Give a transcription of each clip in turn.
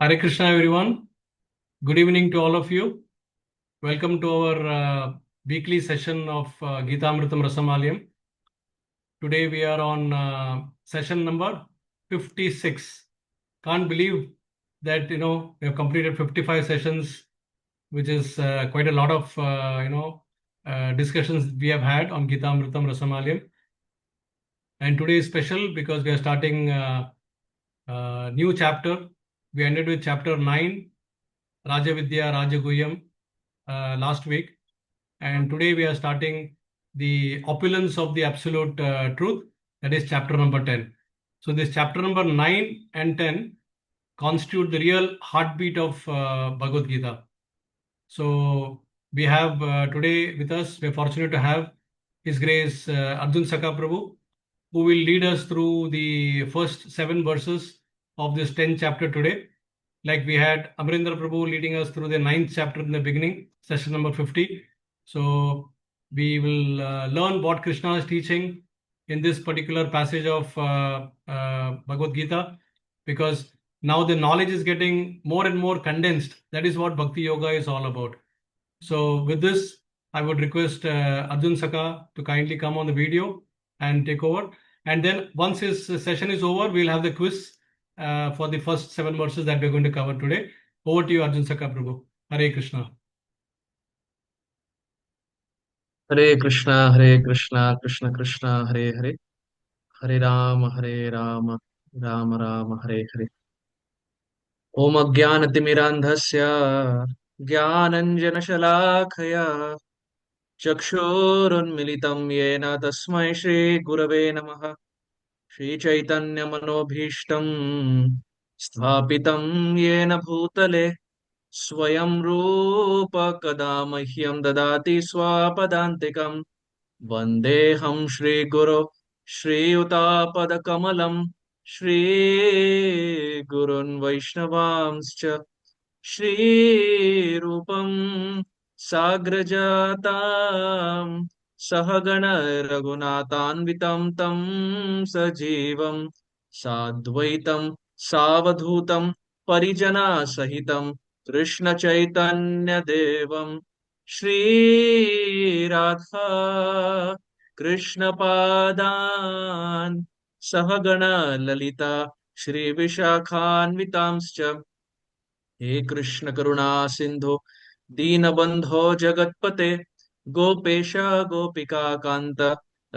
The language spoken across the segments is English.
Hare Krishna, everyone. Good evening to all of you. Welcome to our weekly session of Gita Amritam Rasamalayam. Today we are on session number 56. Can't believe that we have completed 55 sessions, which is quite a lot of discussions we have had on Gita Amritam Rasamalayam. And today is special because we are starting new chapter. We ended with chapter 9, Rajavidya Rajaguyam, last week. And today we are starting the opulence of the absolute truth, that is chapter number 10. So, this chapter number 9 and 10 constitute the real heartbeat of Bhagavad Gita. So, we have today with us, we're fortunate to have His Grace Arjun Sakha Prabhu, who will lead us through the first 7 verses of this 10th chapter today. Like we had Amrindra Prabhu leading us through the 9th chapter in the beginning, session number 50. So we will learn what Krishna is teaching in this particular passage of Bhagavad Gita, because now the knowledge is getting more and more condensed. That is what Bhakti Yoga is all about. So with this, I would request Arjun Saka to kindly come on the video and take over. And then once his session is over, we'll have the quiz for the first 7 verses that we're going to cover today. Over to you, Arjun Saka Prabhu. Hare Krishna. Hare Krishna, Krishna Krishna, Hare Hare, Hare Rama, Rama Rama, Hare Hare. Om Ajnanatimirandhasya, Jnananjanashalakhaya, Chakshurunmilitam Yena Tasmai Shri Gurave Namaha, Shri Chaitanya Manobhishtam, Sthapitam Yena Bhutale, Swayam Rupa Kada Mahyam Dadati Swapadantikam, Vandeham Shri Guru Shri Utapad Shri Gurun Vaishnavamscha Shri Rupam Sagrajatam Sahagana Raghunathanvitam Tam Sajivam Sadvaitam Savadhutam Parijana Sahitam Krishna Chaitanya Devam Shri Radha Krishna Padan Sahagana Lalita Shri Vishakhanvitamscha हे कृष्ण करुणा सिंधु दीनबंधो जगत्पते गोपेश गोपिका कांत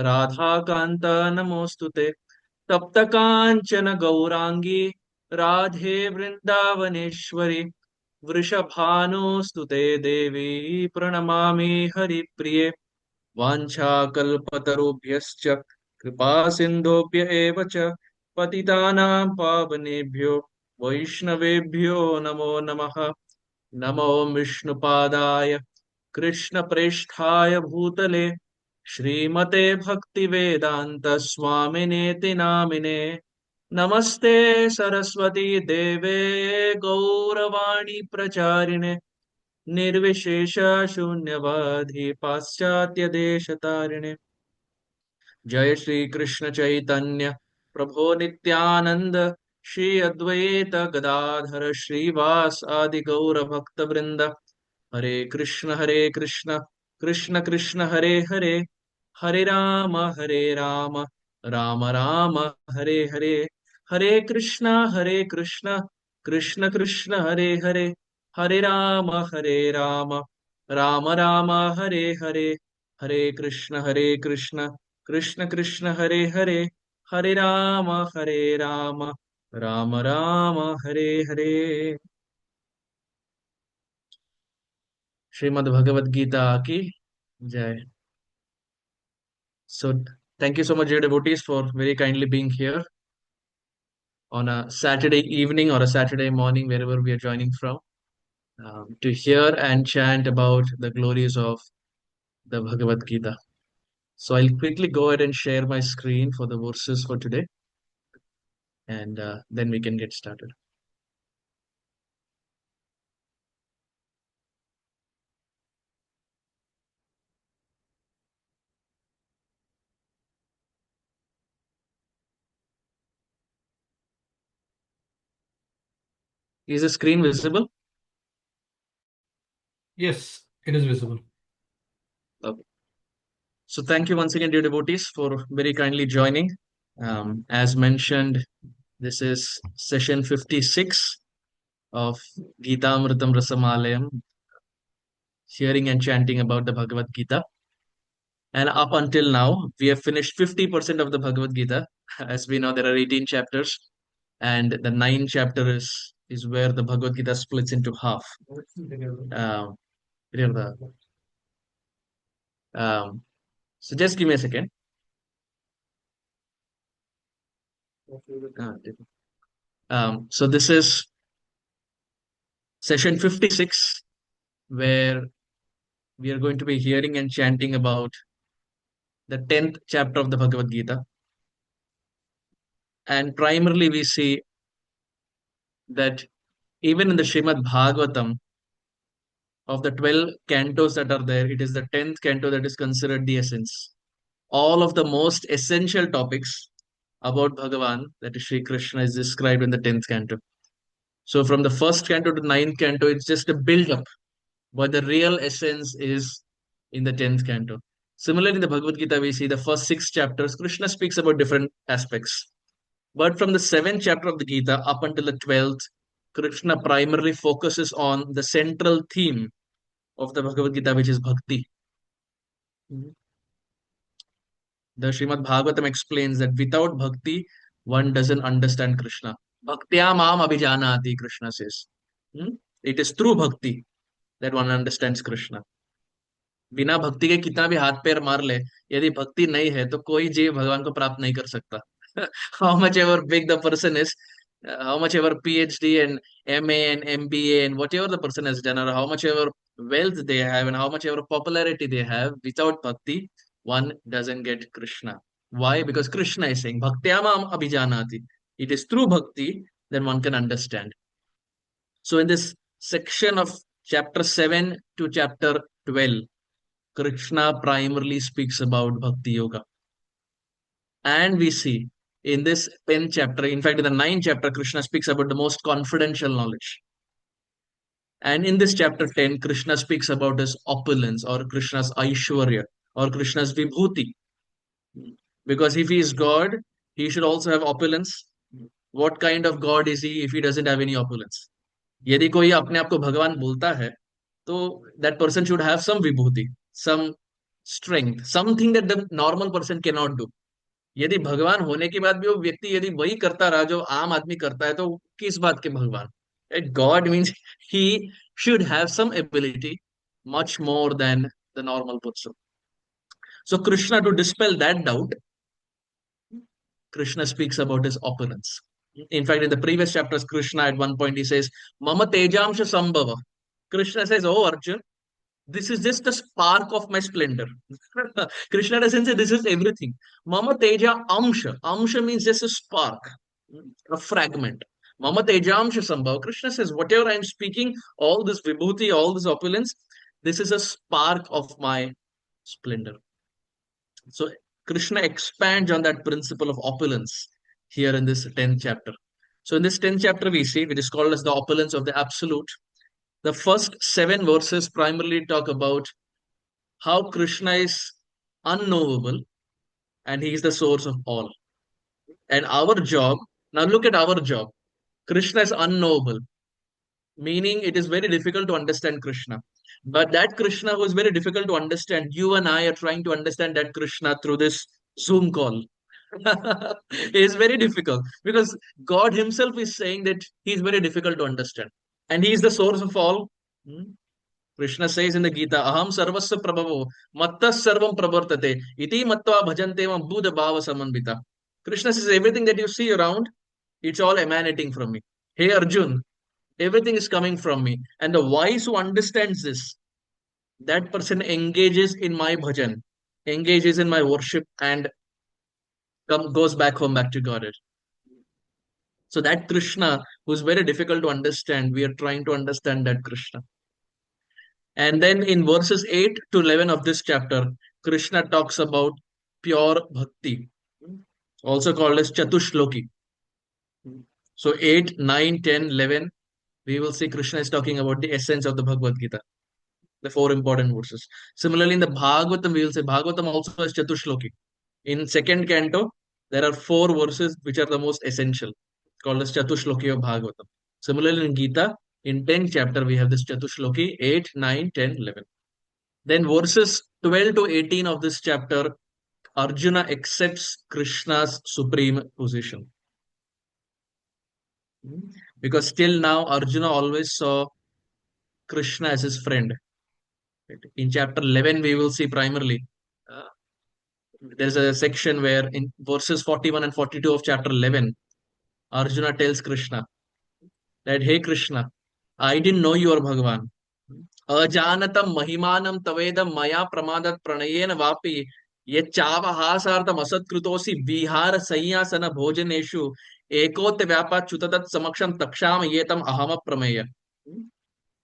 राधा कांत नमोस्तुते तप्त कांचन गौरांगी राधे वृंदावनेश्वरी वृषभानुस्तुते देवी प्रणमामि हरिप्रिये वाञ्छाकल्पतरुभ्यश्च कृपा सिन्धुभ्य एव च पतितानां पावनेभ्यो वैष्णवेभ्यो नमो नमः नमो विष्णुपादाय कृष्णप्रेष्ठाय भूतले श्रीमते भक्तिवेदान्त स्वामिनेति नामिने नमस्ते सरस्वती देवे गौरवाणी प्रचारिणे निर्विशेष शून्यवादी पाश्चात्य देश तारिणे जय श्री कृष्ण चैतन्य प्रभो नित्यानंद श्री अद्वैत गदाधर श्रीवास आदि गौर भक्त वृंद हरे कृष्ण कृष्ण कृष्ण हरे हरे राम राम राम हरे हरे कृष्ण कृष्ण कृष्ण हरे हरे राम राम राम हरे हरे कृष्ण कृष्ण कृष्ण हरे हरे राम राम राम हरे श्रीमद् भगवद गीता की जय. So thank you so much, dear devotees, for very kindly being here on a Saturday evening or a Saturday morning, wherever we are joining from, to hear and chant about the glories of the Bhagavad Gita. So I'll quickly go ahead and share my screen for the verses for today, and then we can get started. Is the screen visible? Yes, it is visible. Okay. So thank you once again, dear devotees, for very kindly joining. As mentioned, this is session 56 of Gita Amritam Rasamalayam, hearing and chanting about the Bhagavad Gita. And up until now, we have finished 50% of the Bhagavad Gita. As we know, there are 18 chapters, and the ninth chapter is where the Bhagavad Gita splits into half. Um, um, so just give me a second. So this is session 56, where we are going to be hearing and chanting about the 10th chapter of the Bhagavad Gita. And primarily, we see that even in the Srimad Bhagavatam, of the 12 cantos that are there, it is the 10th canto that is considered the essence. All of the most essential topics about Bhagavan, that is Sri Krishna, is described in the 10th canto. So from the first canto to ninth canto, it's just a build up, but the real essence is in the 10th canto. Similarly, in the Bhagavad Gita, we see the first six chapters, Krishna speaks about different aspects. But from the seventh chapter of the Gita up until the 12th, Krishna primarily focuses on the central theme of the Bhagavad Gita, which is bhakti. The Srimad Bhagavatam explains that without bhakti, one doesn't understand Krishna. Bhaktya mam abhijanati, Krishna says. Hmm? It is through bhakti that one understands Krishna. बिना भक्ति के कितना भी हाथ पैर मार ले, यदि भक्ति नहीं है तो कोई जीव भगवान को प्राप्त नहीं कर सकता. How much ever big the person is, how much ever PhD and MA and MBA and whatever the person has done, or how much ever wealth they have and how much ever popularity they have, without bhakti, one doesn't get Krishna. Why? Because Krishna is saying, Bhaktyamam abhijanati. It is through bhakti that one can understand. So in this section of chapter 7 to chapter 12, Krishna primarily speaks about Bhakti Yoga. And we see in this 10th chapter, in fact, in the 9th chapter, Krishna speaks about the most confidential knowledge. And in this chapter 10, Krishna speaks about his opulence or Krishna's Aishwarya or Krishna's Vibhuti. Because if he is God, he should also have opulence. What kind of God is he if he doesn't have any opulence? यदि कोई अपने आप को भगवान बोलता है, तो that person should have some vibhuti, some strength, something that the normal person cannot do. यदि भगवान होने के बाद भी वो व्यक्ति यदि वही करता रहा जो आम आदमी करता है, तो किस बात के भगवान? God means he should have some ability much more than the normal person. So Krishna, to dispel that doubt, Krishna speaks about his opulence. In fact, in the previous chapters, Krishna at one point he says, Mama Tejamsha Sambhava. Krishna says, Oh Arjun, this is just a spark of my splendor. Krishna doesn't say this is everything. Mama Teja Amsha. Amsha means just a spark, a fragment. Mama Tejamsha Sambhava. Krishna says, whatever I'm speaking, all this vibhuti, all this opulence, this is a spark of my splendor. So Krishna expands on that principle of opulence here in this 10th chapter. So in this 10th chapter, we see, which is called as the opulence of the absolute. The first 7 verses primarily talk about how Krishna is unknowable and he is the source of all. And our job, now look at our job. Krishna is unknowable, meaning it is very difficult to understand Krishna. But that Krishna who is very difficult to understand, you and I are trying to understand that Krishna through this Zoom call. It is very difficult because God Himself is saying that He is very difficult to understand. And He is the source of all. Hmm? Krishna says in the Gita, Aham sarvasya prabhavo, mattas sarvam pravartate, iti mattva bhajante mam buddha bhava samanvita. Krishna says everything that you see around, it's all emanating from me. Hey Arjun, everything is coming from me. And the wise who understands this, that person engages in my bhajan, engages in my worship, and goes back home, back to Godhead. So that Krishna, who's very difficult to understand, we are trying to understand that Krishna. And then in verses 8 to 11 of this chapter, Krishna talks about pure bhakti, also called as Chatushloki. So 8, 9, 10, 11. we will see Krishna is talking about the essence of the Bhagavad-Gita, the four important verses. Similarly, in the Bhagavatam, we will say Bhagavatam also has Chatushloki. In second canto, there are four verses which are the most essential, called as Chatushloki of Bhagavatam. Similarly, in Gita, in 10th chapter, we have this Chatushloki 8, 9, 10, 11. Then verses 12 to 18 of this chapter, Arjuna accepts Krishna's supreme position. Because till now, Arjuna always saw Krishna as his friend. In chapter 11, we will see primarily. There's a section where in verses 41 and 42 of chapter 11, Arjuna tells Krishna that, hey Krishna, I didn't know you are Bhagavan. Ajanatam mahimanam tavedam maya pramadat pranayena vapi yachavahasaartam asatkritosi vihara sayyasana bhojaneshu ekot vyapa chutatat samaksham taksham yetam ahama prameya.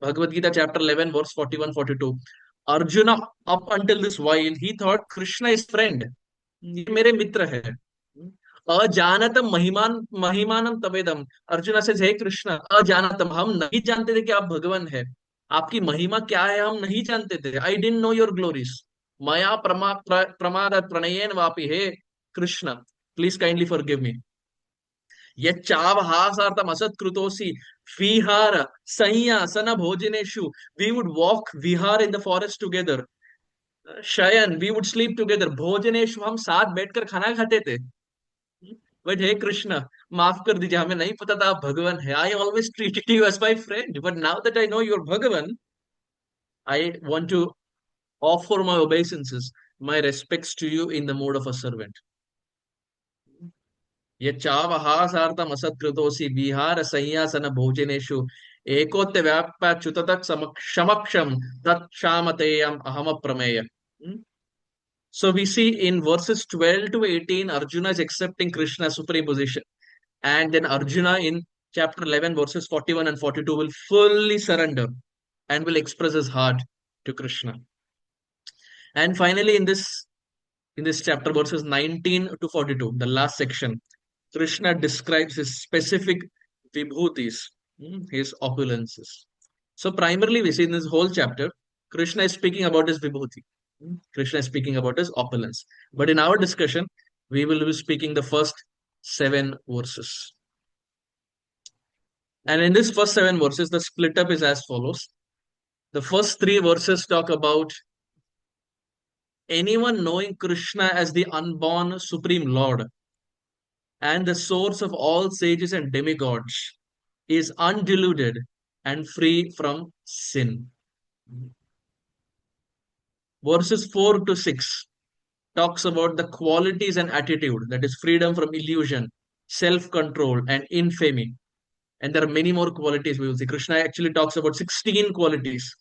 Bhagavad Gita chapter 11 verse 41 42. Arjuna up until this while he thought Krishna is friend. ये मेरे मित्र है. अजानतम महिमान महिमानम तवेदम. अर्जुना से हे कृष्ण अजानतम हम नहीं जानते थे कि आप भगवान है. आपकी महिमा क्या है हम नहीं जानते थे. I didn't know your glories. मया प्रमाद प्रणयेन वापि हे Krishna please kindly forgive me. यच्चावहासार्थम असत्कृतोसि विहार संयासन भोजनेषु. We would walk vihar in the forest together. शयन we would sleep together. भोजनेषु हम साथ बैठकर खाना खाते थे. बट हे कृष्ण माफ कर दीजिए हमें नहीं पता था आप भगवान है. I always treated you as my friend but now that I know your Bhagwan I want to offer my obeisances, my respects to you in the mode of a servant. यच्चावहासार्थम असत्कृतोसि विहार संयासन भोजनेषु एकोत्य व्याप्याच्युततः समक्षम तत्क्षामतेयम अहम प्रमेय. So we see in verses 12 to 18, Arjuna is accepting Krishna's supreme position. And then Arjuna in chapter 11, verses 41 and 42 will fully surrender and will express his heart to Krishna. And finally, in this chapter, verses 19 to 42, the last section, Krishna describes his specific vibhutis, his opulences. So primarily we see in this whole chapter, Krishna is speaking about his vibhuti. Krishna is speaking about his opulence. But in our discussion, we will be speaking the first 7 verses. And in this first 7 verses, the split up is as follows. The first 3 verses talk about anyone knowing Krishna as the unborn Supreme Lord and the source of all sages and demigods is undeluded and free from sin. Verses 4 to 6 talks about the qualities and attitude, that is freedom from illusion, self-control and infamy. And there are many more qualities we will see. Krishna actually talks about 16 qualities.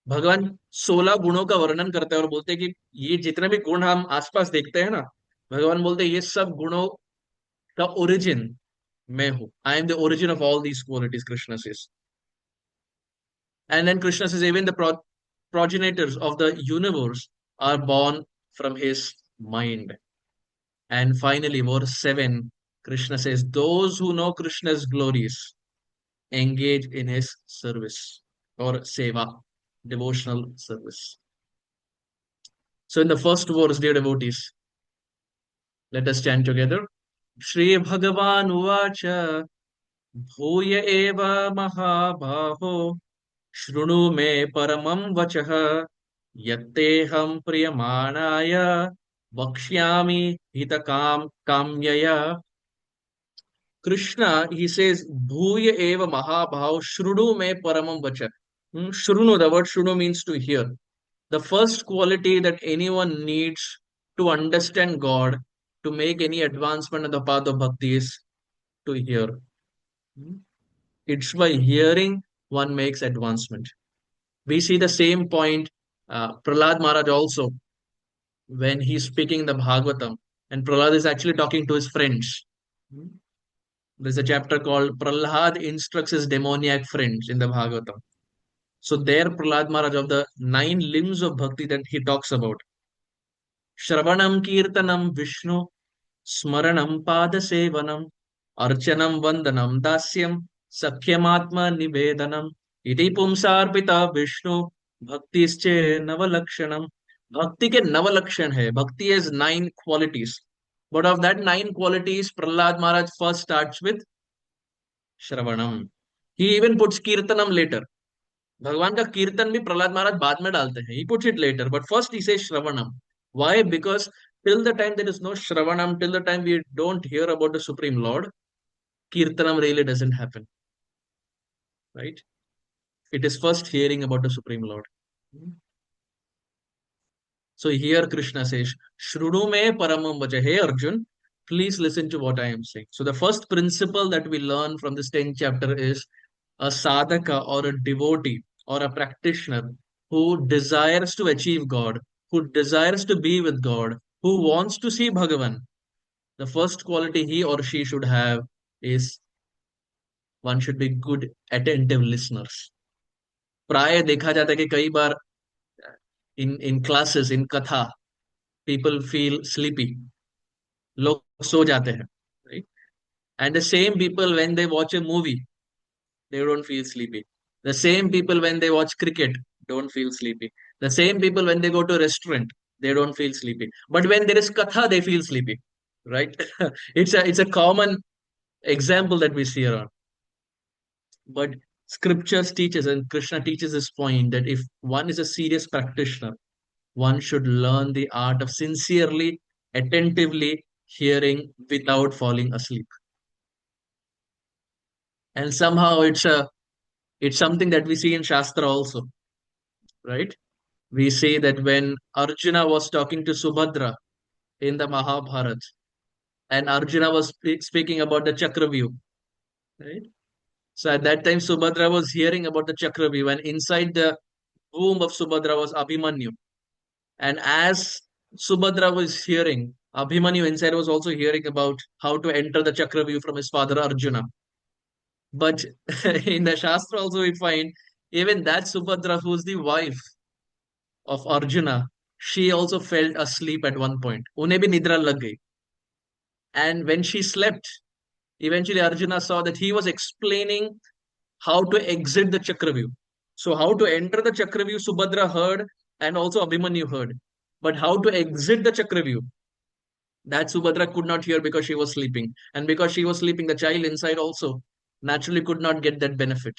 भगवान 16 गुणों का वर्णन करते हैं और बोलते हैं कि ये जितने भी गुण हम आसपास देखते हैं ना, भगवान बोलते हैं ये सब गुणों का ओरिजिन मैं हूं. I am the origin of all these qualities, Krishna says. And then Krishna says even the progenitors of the universe are born from his mind. And finally, verse 7, Krishna says, those who know Krishna's glories engage in his service or seva, devotional service. So in the first verse, dear devotees, let us chant together. Shri Bhagavan Uvacha Bhuya Eva Mahabhaho Shruну Me Paramam Vachaha Yatteham Priyamanaya Vakshyami Hitakam Kamyaya. Krishna, he says, Bhuya Eva Mahabhav Shrunu Me Paramam Vacha. Shrunu, the word Shrunu means to hear. The first quality that anyone needs to understand God, to make any advancement in the path of bhakti is to hear. It's by hearing one makes advancement. We see the same point, Prahlad Maharaj also, when he's speaking the Bhagavatam, and Prahlad is actually talking to his friends. There's a chapter called Prahlad instructs his demoniac friends in the Bhagavatam. So there Prahlad Maharaj, of the 9 limbs of bhakti that he talks about, Shravanam Kirtanam Vishnu, Smaranam Pada Sevanam, Archanam Vandanam Dasyam, Sakyamatma nivedanam iti pumsarpita Vishnu bhaktische navalakshanam. Bhakti ke navalakshan hai. Bhakti has 9 qualities. But of that 9 qualities, Prahlad Maharaj first starts with Shravanam. He even puts Kirtanam later. भगवान का कीर्तन भी प्रहलाद महाराज बाद में डालते हैं. He puts it later, but first he says Shravanam. Why? Because till the time there is no Shravanam, till the time we don't hear about the Supreme Lord, Kirtanam really doesn't happen, right? It is first hearing about the Supreme Lord. So here Krishna says, Shrudu me paramam vacha. Hey Arjun, please listen to what I am saying. So the first principle that we learn from this 10th chapter is a sadhaka or a devotee or a practitioner who desires to achieve God, who desires to be with God, who wants to see Bhagavan. The first quality he or she should have is one should be good attentive listeners. प्राय देखा जाता है कि कई बार in classes in katha people feel sleepy, लोग सो जाते हैं, right? And the same people when they watch a movie they don't feel sleepy. The same people when they watch cricket don't feel sleepy. The same people when they go to a restaurant they don't feel sleepy. But when there is katha they feel sleepy, right? It's a common example that we see around. But scriptures teaches and Krishna teaches this point that if one is a serious practitioner, one should learn the art of sincerely, attentively hearing without falling asleep. And somehow it's something that we see in Shastra also, right? We see that when Arjuna was talking to Subhadra in the Mahabharata, and Arjuna was speaking about the Chakravyuh, right? So at that time, Subhadra was hearing about the Chakravyuh, and inside the womb of Subhadra was Abhimanyu. And as Subhadra was hearing, Abhimanyu inside was also hearing about how to enter the Chakravyuh from his father Arjuna. But in the Shastra also we find even that Subhadra, who's the wife of Arjuna, she also felt asleep at one point. उन्हें भी निद्रा लग गई. And when she slept, eventually Arjuna saw that he was explaining how to exit the Chakravyuh. So how to enter the Chakravyuh, Subhadra heard, and also Abhimanyu heard. But how to exit the Chakravyuh, that Subhadra could not hear because she was sleeping. And because she was sleeping, the child inside also naturally could not get that benefit.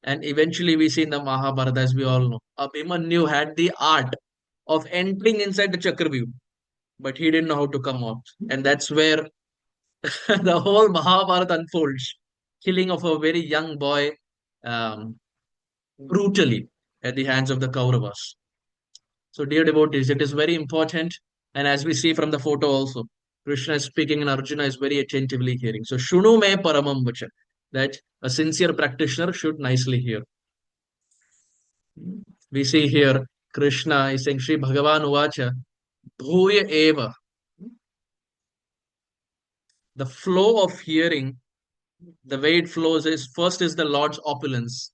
And eventually we see in the Mahabharata, as we all know, Abhimanyu had the art of entering inside the Chakravyuh, but he didn't know how to come out. And that's where the whole Mahabharata unfolds. Killing of a very young boy um, brutally at the hands of the Kauravas. So, dear devotees, it is very important. And as we see from the photo also, Krishna is speaking and Arjuna is very attentively hearing. So, Shunu me paramam vacha, that a sincere practitioner should nicely hear. We see here Krishna is saying, Shri Bhagavan Uvacha, Bhuya Eva. The flow of hearing, the way it flows is first is the Lord's opulence.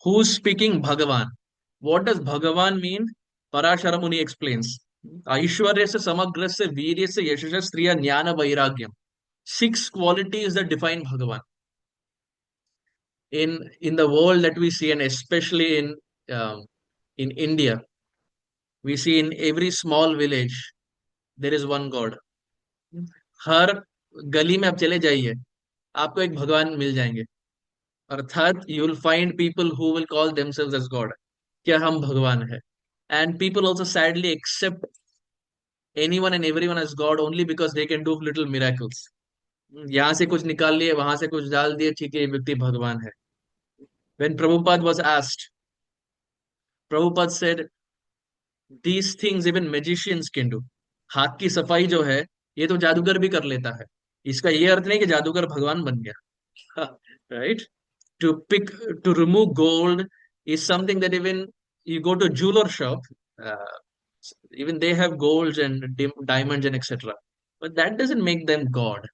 Who's speaking? Bhagavan. What does Bhagavan mean? Parashara Muni explains. Aishwaryasya samagrasya viryasya yashasya striya jnana vairagyam. 6 qualities that define Bhagavan. In the world that we see, and especially in India, we see in every small village there is one God. हर गली में आप चले जाइए आपको एक भगवान मिल जाएंगे अर्थात you will find people who will call themselves as God क्या हम भगवान है and people also sadly accept anyone and everyone as God only because they can do little miracles यहाँ से कुछ निकाल लिए वहां से कुछ डाल दिए ठीक है ये व्यक्ति भगवान है when Prabhupada was asked Prabhupada said these things even magicians can do हाथ की सफाई जो है ये तो जादूगर भी कर लेता है इसका ये अर्थ नहीं कि जादूगर भगवान बन गया right to pick to remove gold is something that even you go to a jeweler shop uh, even they have golds and diamonds and etc but that doesn't make them god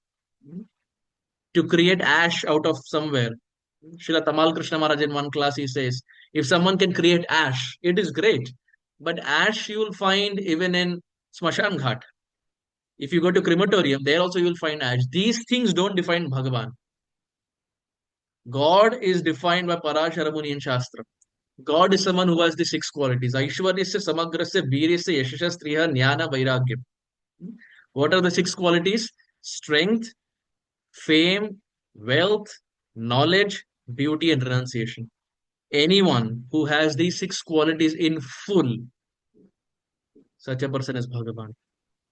to create ash out of somewhere Srila Tamal Krishna Maharaj in one class he says if someone can create ash it is great but ash you will find even in Smashan Ghat. If you go to crematorium, there also you will find ash. These things don't define Bhagavan. God is defined by Parashara Muni in Shastra. God is someone who has the six qualities. Aishwaryasya, Samagrasya, Veeryasya, Yashasya, Striha, Jnana, Vairagyam. What are the six qualities? Strength, fame, wealth, knowledge, beauty, and renunciation. Anyone who has these six qualities in full, such a person is Bhagavan.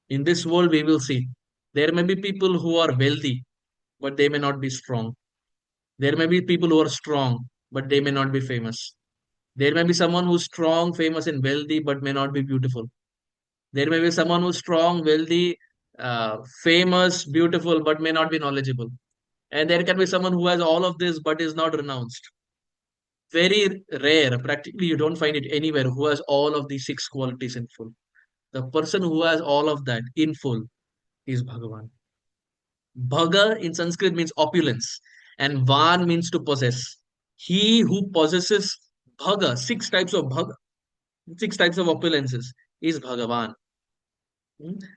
In this world, we will see there may be people who are wealthy, but they may not be strong. There may be people who are strong, but they may not be famous. There may be someone who's strong, famous, and wealthy, but may not be beautiful. There may be someone who's strong, wealthy, famous, beautiful, but may not be knowledgeable. And there can be someone who has all of this but is not renounced. Very rare, practically you don't find it anywhere who has all of these six qualities in full. The person who has all of that in full is Bhagavan. Bhaga in Sanskrit means opulence, and Van means to possess. He who possesses Bhaga, six types of Bhaga, six types of opulences, is Bhagavan.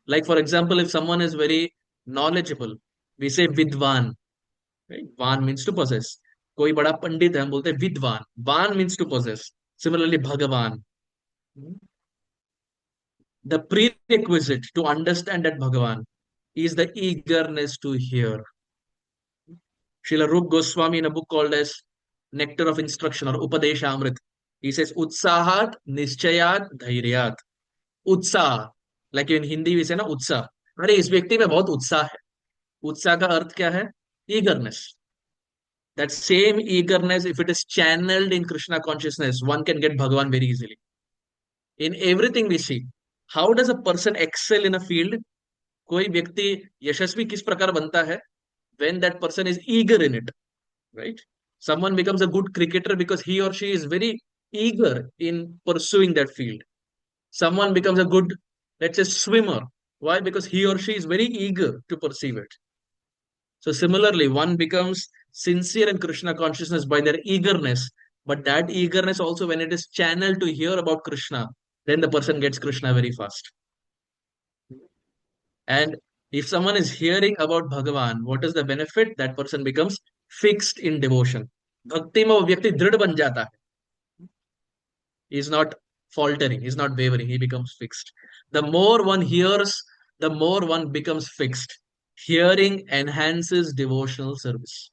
Like, for example, if someone is very knowledgeable, we say Vidvan. Right? Van means to possess. कोई बड़ा पंडित है हम बोलते हैं विद्वान. Van means to possess. Similarly, Bhagavan. The prerequisite to understand that Bhagavan is the eagerness to hear. Srila Rup Goswami in a book called as Nectar of Instruction or Upadesha Amrit, he says Utsahat Nischayat Dhairyat. उत्साह, like in Hindi भी से ना उत्साह, अरे इस व्यक्ति में बहुत उत्साह है. उत्साह का अर्थ क्या है? Eagerness. That same eagerness, if it is channeled in Krishna consciousness, one can get Bhagavan very easily. In everything we see, how does a person excel in a field? कोई व्यक्ति यशस्वी किस प्रकार बनता है? When that person is eager in it, right? Someone becomes a good cricketer because he or she is very eager in pursuing that field. Someone becomes a good, let's say, swimmer. Why? Because he or she is very eager to perceive it. So similarly, one becomes sincere in Krishna consciousness by their eagerness. But that eagerness also, when it is channeled to hear about Krishna, then the person gets Krishna very fast. And if someone is hearing about Bhagavan, what is the benefit? That person becomes fixed in devotion. Bhakti में वो व्यक्ति दृढ़ बन जाता है. He is not faltering, he is not wavering, he becomes fixed. The more one hears, the more one becomes fixed. Hearing enhances devotional service.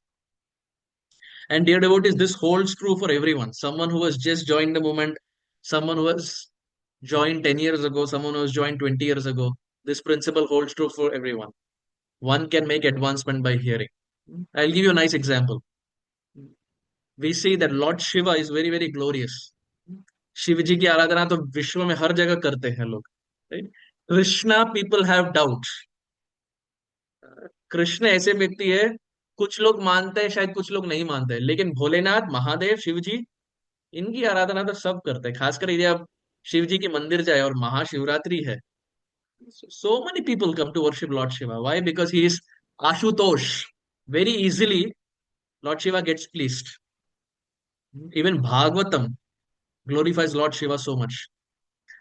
And dear devotees, this holds true for everyone. Someone who has just joined the movement, someone who has joined 10 years ago, someone who has joined 20 years ago. This principle holds true for everyone. One can make advancement by hearing. I'll give you a nice example. We see that Lord Shiva is very, very glorious. Shiv जी की आराधना तो विश्व में हर जगह करते हैं लोग. Krishna people have doubt. Krishna ऐसे व्यक्ति है, कुछ लोग मानते हैं, शायद कुछ लोग नहीं मानते हैं, लेकिन भोलेनाथ, महादेव, शिव जी, इनकी आराधना तो सब करते हैं. खासकर यदि आप शिव जी के मंदिर जाए और महाशिवरात्रि है, so many people come to worship Lord Shiva. Why? Because he is Ashutosh. Very easily Lord Shiva gets pleased. Even Bhagavatam glorifies Lord Shiva so much.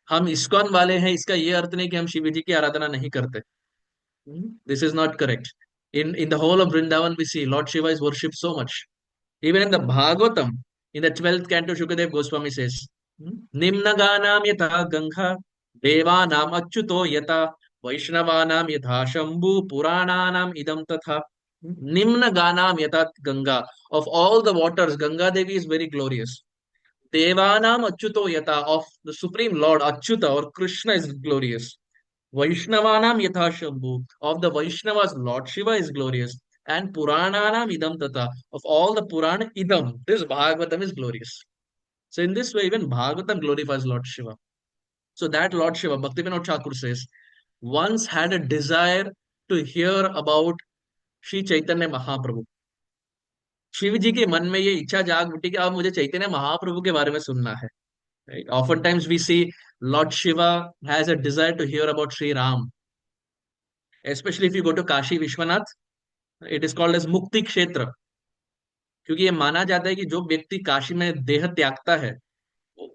हम इस्कॉन वाले हैं, इसका ये अर्थ नहीं कि हम शिव जी की आराधना नहीं करते. This is not correct. In the whole of Vrindavan, we see Lord Shiva is worshipped so much. Even in the Bhagavatam, in the 12th canto, Shukadev Goswami says, Nimnaganam yatha gangha, devanam achyuto yata, vaishnavanam yatha shambhu, purananam idam tatha. Nimnaganam yatha ganga. Of all the waters, Ganga Devi is very glorious. Devanam achyuto yata, of the Supreme Lord, Achyuta or Krishna is glorious. Vaishnavanam yatha shambhu, of the Vaishnavas, Lord Shiva is glorious. And Purananam idam tata, of all the Purana idam, this Bhagavatam is glorious. So in this way, even Bhagavatam glorifies Lord Shiva. So that Lord Shiva, Bhaktivinoda Thakur says, once had a desire to hear about Shri Chaitanya Mahaprabhu. Shiv जी के मन में ये इच्छा जाग उठी कि अब मुझे चैतन्य महाप्रभु के बारे में सुनना है. Right? Oftentimes we see Lord Shiva has a desire to hear about Sri Ram. Especially if you go to Kashi Vishwanath, it is called as Mukti Kshetra. क्योंकि ये माना जाता है कि जो व्यक्ति काशी में देह त्यागता है,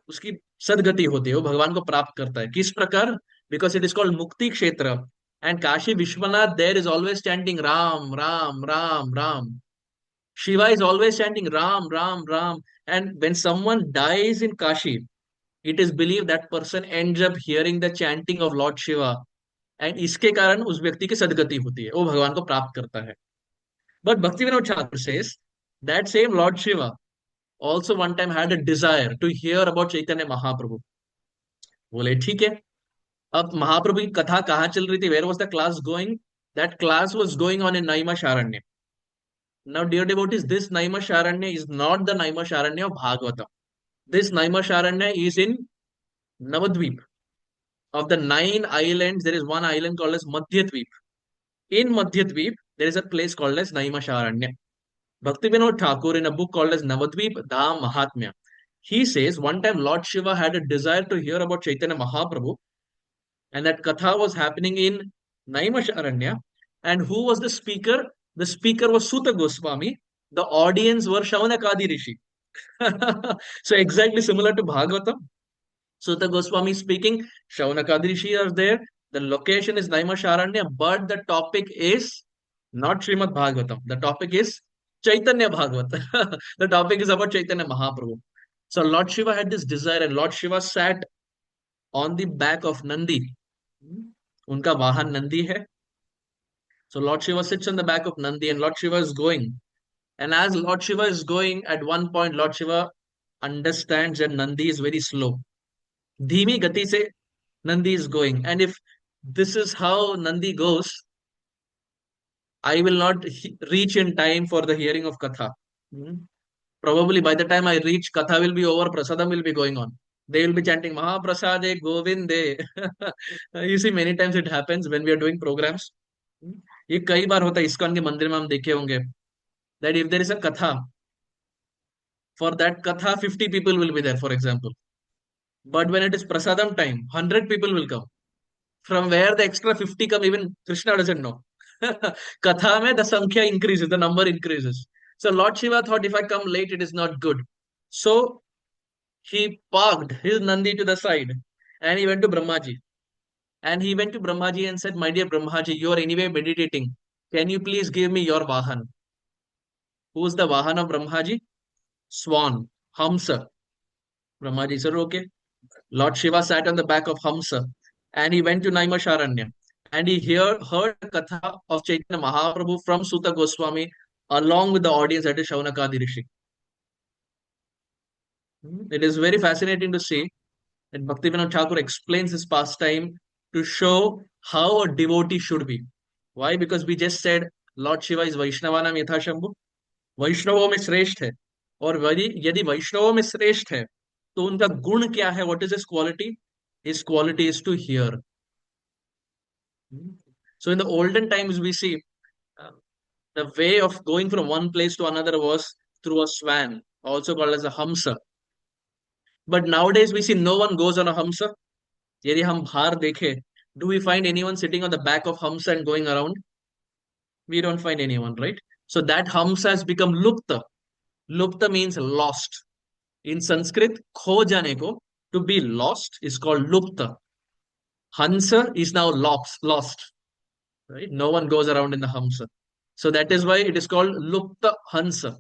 उसकी सदगति होती है, वो भगवान को प्राप्त करता है. किस प्रकार? Because it is called Mukti Kshetra. And Kashi Vishwanath there is always chanting Ram Ram Ram Ram. Shiva is always chanting Ram, Ram, Ram. And when someone dies in Kashi, it is believed that person ends up hearing the chanting of Lord Shiva. And इसके कारण उस व्यक्ति की सदगति होती है, वो भगवान को प्राप्त करता है. बट भक्ति Vinod Thakur says that same Lord Shiva also one time had a desire to hear about Chaitanya Mahaprabhu. बोले ठीक है. अब महाप्रभु की कथा कहाँ चल रही थी? Where was the class going? That class was going on in Naimisharanya. Now, dear devotees, this Naimasharanya is not the Naimasharanya of Bhagavatam. This Naimasharanya is in Navadvip. Of the 9 islands, there is one island called as Madhyadvip. In Madhyadvip, there is a place called as Naimasharanya. Bhaktivinoda Thakur, in a book called as Navadvip Dham Mahatmya, he says one time Lord Shiva had a desire to hear about Chaitanya Mahaprabhu, and that katha was happening in Naimasharanya. And who was the speaker? The speaker was Suta Goswami. The audience were Shaunakadi Rishi. So exactly similar to Bhagavatam. Suta Goswami speaking, Shaunakadi Rishi are there. The location is Naimasharanya, but the topic is not Srimad Bhagavatam. The topic is Chaitanya Bhagavat. The topic is about Chaitanya Mahaprabhu. So Lord Shiva had this desire, and Lord Shiva sat on the back of Nandi. उनका वाहन नंदी है. So Lord Shiva sits on the back of Nandi, and Lord Shiva is going. And as Lord Shiva is going, at one point, Lord Shiva understands that Nandi is very slow. धीमी गति से Nandi is going. And if this is how Nandi goes, I will not reach in time for the hearing of Katha. Hmm. Probably by the time I reach, Katha will be over, Prasadam will be going on. They will be chanting Mahaprasade Govinde. You see, many times it happens when we are doing programs. ये कई बार होता है, ISKCON के मंदिर में हम देखे होंगे, that if there is a katha, for that katha 50 people will be there, for example. But when it is prasadam time, 100 people will come. From where the extra 50 come, even Krishna doesn't know. Katha mein the sankhya increases, the number increases. So Lord Shiva thought, if I come late, it is not good. So he parked his Nandi to the side, and he went to Brahmaji. And he went to Brahmaji and said, my dear Brahmaji, you are anyway meditating. Can you please give me your Vahan? Who's the Vahan of Brahmaji? Swan, Hamsa. Brahmaji said, okay. Lord Shiva sat on the back of Hamsa, and he went to Naimasharanya, and he heard the Katha of Chaitanya Mahaprabhu from Suta Goswami along with the audience at Shaunakadi Rishi. It is very fascinating to see that Bhaktivinoda Thakur explains his pastime to show how a devotee should be. Why? Because we just said Lord Shiva is Vaishnavanam Yatha Shambhu. वैष्णवों में श्रेष्ठ है. और यदि वैष्णवों में श्रेष्ठ है, तो उनका गुण क्या है? What is his quality? His quality is to hear. So in the olden times, we see the way of going from one place to another was through a swan, also called as a hamsa. But nowadays we see no one goes on a hamsa. यदि हम बाहर देखें, do we find anyone sitting on the back of hamsa and going around? We don't find anyone, right? So that hamsa has become lupta. Lupta means lost. In Sanskrit, खो जाने को, to be lost, is called lupta. Hansa is now lost. Right? No one goes around in the hamsa. So that is why it is called lupta hansa,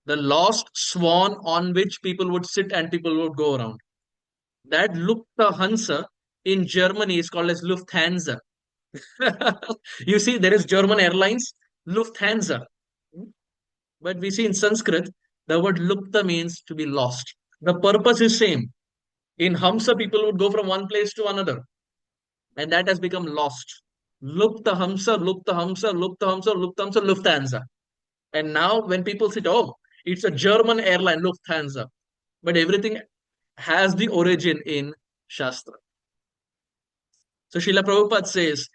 the lost swan on which people would sit and people would go around. That lupta hansa in Germany is called as Lufthansa. You see, there is German Airlines, Lufthansa. But we see in Sanskrit, the word lupta means to be lost. The purpose is same. In Hamsa, people would go from one place to another. And that has become lost. Lupta Hamsa, Lupta Hamsa, Lupta Hamsa, Lupta Hamsa, Lufthansa. And now when people say, oh, it's a German airline, Lufthansa. But everything has the origin in Shastra. So Srila Prabhupada says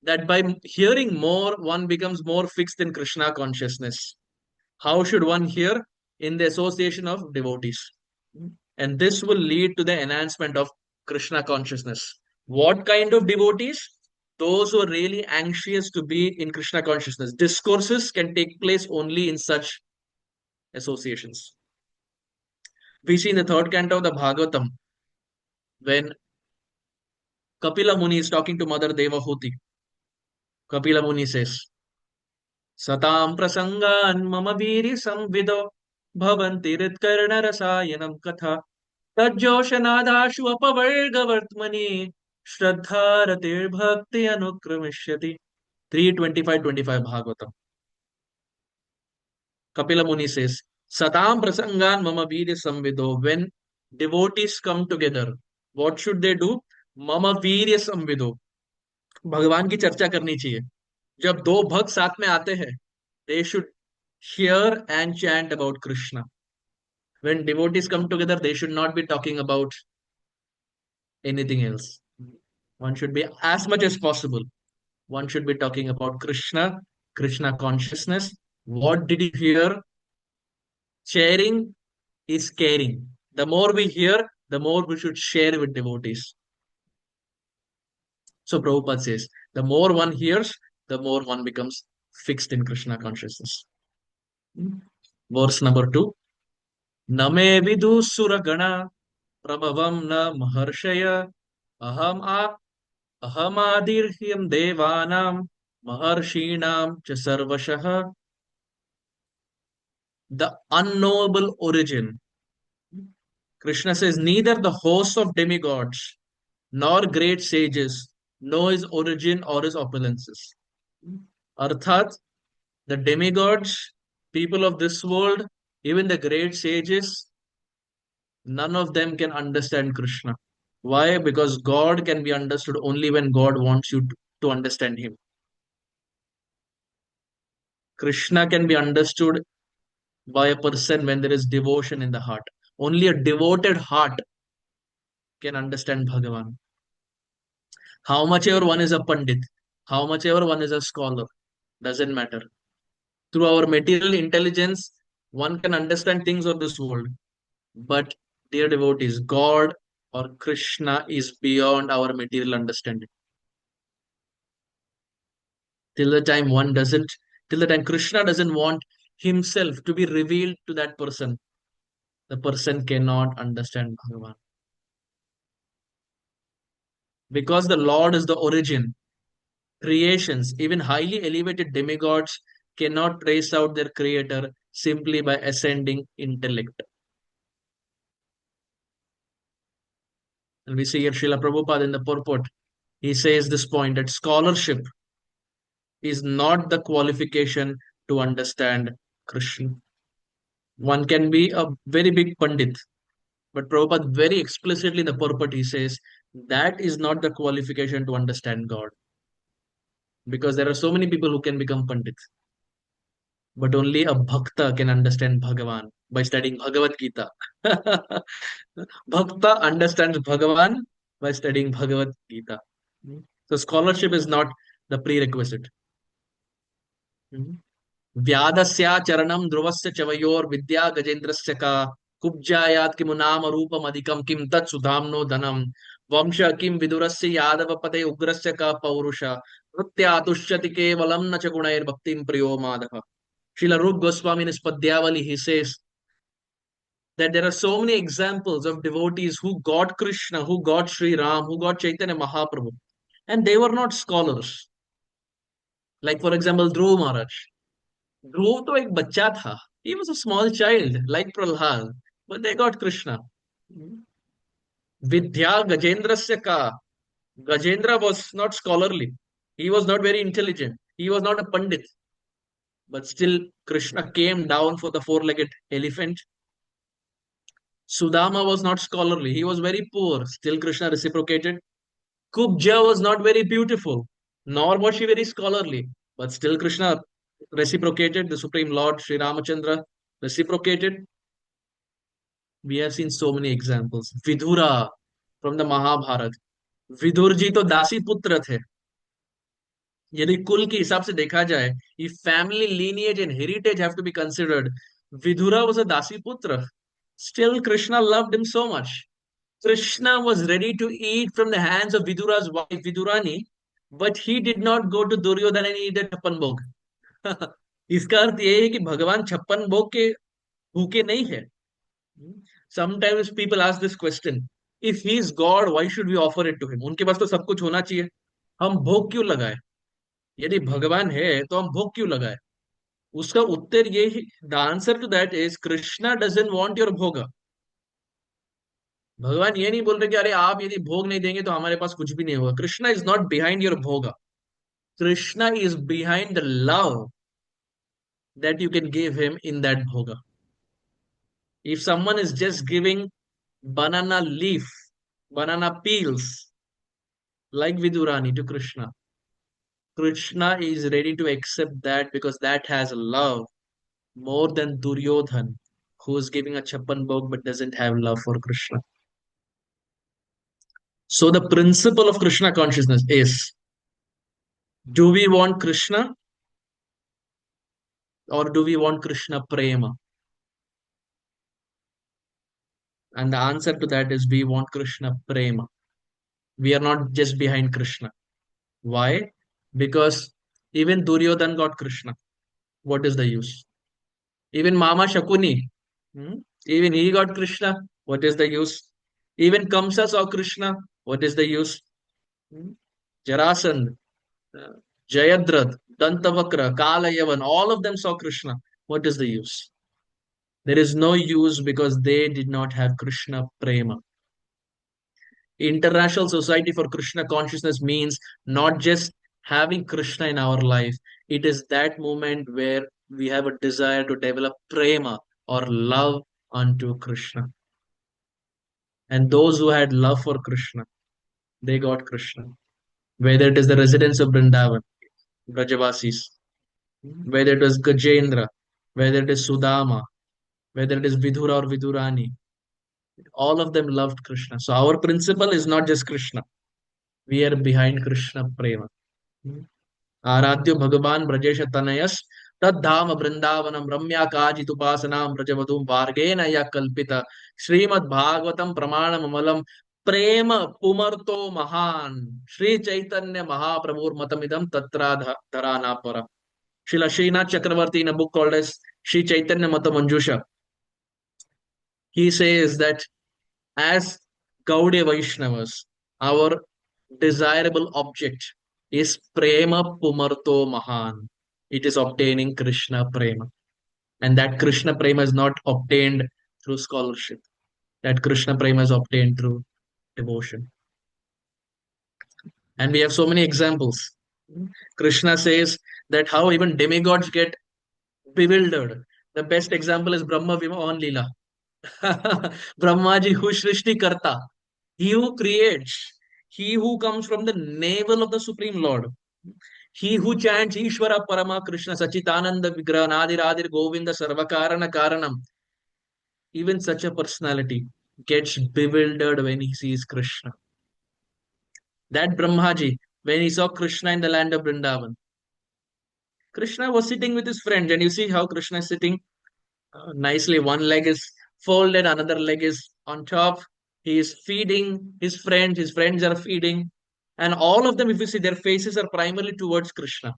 that by hearing more, one becomes more fixed in Krishna consciousness. How should one hear? In the association of devotees. And this will lead to the enhancement of Krishna consciousness. What kind of devotees? Those who are really anxious to be in Krishna consciousness. Discourses can take place only in such associations. We see in the third canto of the Bhagavatam, when Kapila Muni is talking to Mother Devahuti. Kapila Muni says, सतां प्रसंगान् मम वीरि संविदो भवन्ति हृत्कर्णरसायनं कथा तज्जोशनादाशु अपवर्गवर्त्मनि श्रद्धारतिर्भक्ति अनुक्रमिष्यति 3:25-25 Bhagavatam. Kapila Muni says, Satam prasangan mama veerya samvido. When devotees come together, what should they do? Mama veerya samvido. भगवान की चर्चा करनी चाहिए. जब दो भक्त साथ में आते हैं, they should hear and chant about Krishna. When devotees come together, they should not be talking about anything else. One should be, as much as possible, one should be talking about Krishna, Krishna consciousness. What did you hear? Sharing is caring. The more we hear, the more we should share with devotees. So Prabhupada says, the more one hears, the more one becomes fixed in Krishna consciousness. Verse number 2. Name vidu suragana prabhavam na maharshaya ahamadirhyam devanam maharshinam cha sarvashah. The unknowable origin. Krishna says, neither the hosts of demigods nor great sages know his origin or his opulences. Arthat, the demigods, people of this world, even the great sages, none of them can understand Krishna. Why? Because God can be understood only when God wants you to understand him. Krishna can be understood by a person when there is devotion in the heart. Only a devoted heart can understand Bhagavan. How much ever one is a Pandit, how much ever one is a scholar, doesn't matter. Through our material intelligence, one can understand things of this world. But, dear devotees, God or Krishna is beyond our material understanding. Till the time Krishna doesn't want himself to be revealed to that person, the person cannot understand Bhagavan. Because the Lord is the origin, creations, even highly elevated demigods cannot trace out their creator simply by ascending intellect. And we see here Srila Prabhupada in the purport, he says this point that scholarship is not the qualification to understand Krishna. One can be a very big Pandit, but Prabhupada very explicitly in the purport he says that is not the qualification to understand God. Because there are so many people who can become Pandits. But only a Bhakta can understand Bhagavan by studying Bhagavat-Gita. Bhakta understands Bhagavan by studying Bhagavat-Gita. So scholarship is not the prerequisite. व्यादस्या चरणम ध्रुवस्य चवयोर विद्या गजेन्द्रस्य का कुब्जायात किमु नाम रूपम अधिकम किम तत् सुधाम्नो धनम वंश किम विदुरस्य यादव पते उग्रस्य का पौरुष नृत्यातुष्यति केवलम न च गुणैर्भक्तिम प्रियो Madhav. Srila Rup Goswami in his Padyavali, he says that there are so many examples of devotees who got Krishna, who got Sri Ram, who got Chaitanya Mahaprabhu, and they were not scholars. Like for example, Dhruv Maharaj. Dhruv to ek bachcha tha. He was a small child, like Prahlad, but they got Krishna. Vidya Gajendrasya ka. Gajendra was not scholarly. He was not very intelligent. He was not a Pandit. But still, Krishna came down for the four-legged elephant. Sudama was not scholarly. He was very poor. Still, Krishna reciprocated. Kubja was not very beautiful, nor was she very scholarly. But still, Krishna reciprocated. The Supreme Lord, Sri Ramachandra, reciprocated. We have seen so many examples. Vidura from the Mahabharata. Vidurji to dasi putra the. यदि कुल के हिसाब से देखा जाए, if family lineage and heritage have to be considered, Vidura was a dasi putra. Still, Krishna loved him so much. Krishna was ready to eat from the hands of Vidura's wife, Vidurani, but he did not go to Duryodhana and eat the छप्पन भोग. इसका अर्थ ये है कि भगवान छप्पन भोग के भूखे नहीं है. Sometimes people ask this question, if he is God, why should we offer it to him? उनके पास तो सब कुछ होना चाहिए, हम भोग क्यों लगाए? यदि भगवान है तो हम भोग क्यों लगाए? उसका उत्तर ये, the answer to that is Krishna doesn't want your bhog. भगवान ये नहीं बोल रहे कि अरे आप यदि भोग नहीं देंगे तो हमारे पास कुछ भी नहीं होगा। Krishna is not behind your bhog. Krishna is behind the love that you can give him in that bhoga. If someone is just giving banana leaf, banana peels, like Vidurani to Krishna, Krishna is ready to accept that because that has love more than Duryodhan, who is giving a chappan bhog but doesn't have love for Krishna. So the principle of Krishna consciousness is: do we want Krishna or do we want Krishna prema? And the answer to that is we want Krishna prema. We are not just behind Krishna. Why? Because even Duryodhan got Krishna. What is the use? Even Mama Shakuni, hmm, even he got Krishna. What is the use? Even Kamsa saw Krishna. What is the use? Hmm? Jarasandh, uh, Jayadratha, Dantavakra, Kalayavan, all of them saw Krishna. What is the use? There is no use because they did not have Krishna prema. International Society for Krishna Consciousness means not just having Krishna in our life, it is that moment where we have a desire to develop prema or love unto Krishna. And those who had love for Krishna, they got Krishna. Whether it is the residents of Vrindavan, Brajavasis, whether it was Gajendra, whether it is Sudama, whether it is Vidura or Vidurani, all of them loved Krishna. So our principle is not just Krishna. We are behind Krishna prema. आराध्यो भगवान ब्रजेश तनयस तद्धाम वृंदावनम रम्या काजितुपासनाम ब्रजवधूम वार्गेण या कल्पित श्रीमद् भागवतम प्रमाणम अमलम प्रेम पुमर्तो महान श्री चैतन्य महाप्रभुर्मतमिदम तत्राधराना पर Srila Srinath Chakravarti in a book called as Sri Chaitanya Mata Manjusha, he says that as Gaudiya Vaishnavas, our desirable object is prema pumarto mahan. It is obtaining Krishna prema. And that Krishna prema is not obtained through scholarship. That Krishna prema is obtained through devotion. And we have so many examples. Krishna says that how even demigods get bewildered. The best example is Brahma Vimahan Leela. Brahmaji, who Srishti Karta, he who creates, he who comes from the navel of the Supreme Lord, he who chants Ishvara Parama Krishna Sachitananda Vigraha Nadir Adir Govinda Sarvakarana Karanam, even such a personality gets bewildered when he sees Krishna. That Brahmaji, when he saw Krishna in the land of Vrindavan, Krishna was sitting with his friends, and you see how Krishna is sitting nicely. One leg is folded, another leg is on top. He is feeding his friends are feeding, and all of them, if you see, their faces are primarily towards Krishna.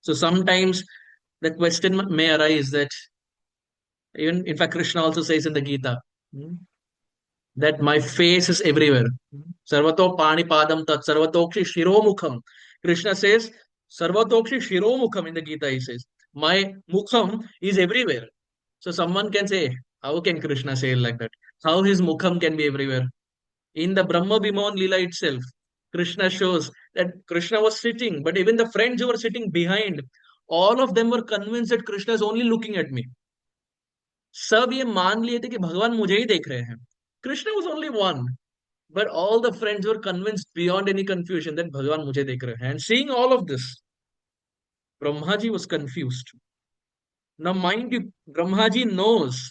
So sometimes the question may arise that, even in fact, Krishna also says in the Gita, that my face is everywhere. Sarvato pani padam tat sarvatokshi shiromukham. Krishna says, Sarvatokshi shiromukham in the Gita, he says, my mukham is everywhere. So someone can say, how can Krishna say like that? How his mukham can be everywhere? In the Brahma Viman Lila itself, Krishna shows that Krishna was sitting, but even the friends who were sitting behind, all of them were convinced that Krishna is only looking at me. सब ये मान लिए थे कि भगवान मुझे ही देख रहे हैं. Krishna was only one, but all the friends were convinced beyond any confusion that Bhagavan mujhe dekh rahe hain. And seeing all of this, Brahmaji was confused. Now, mind you, Brahmaji knows.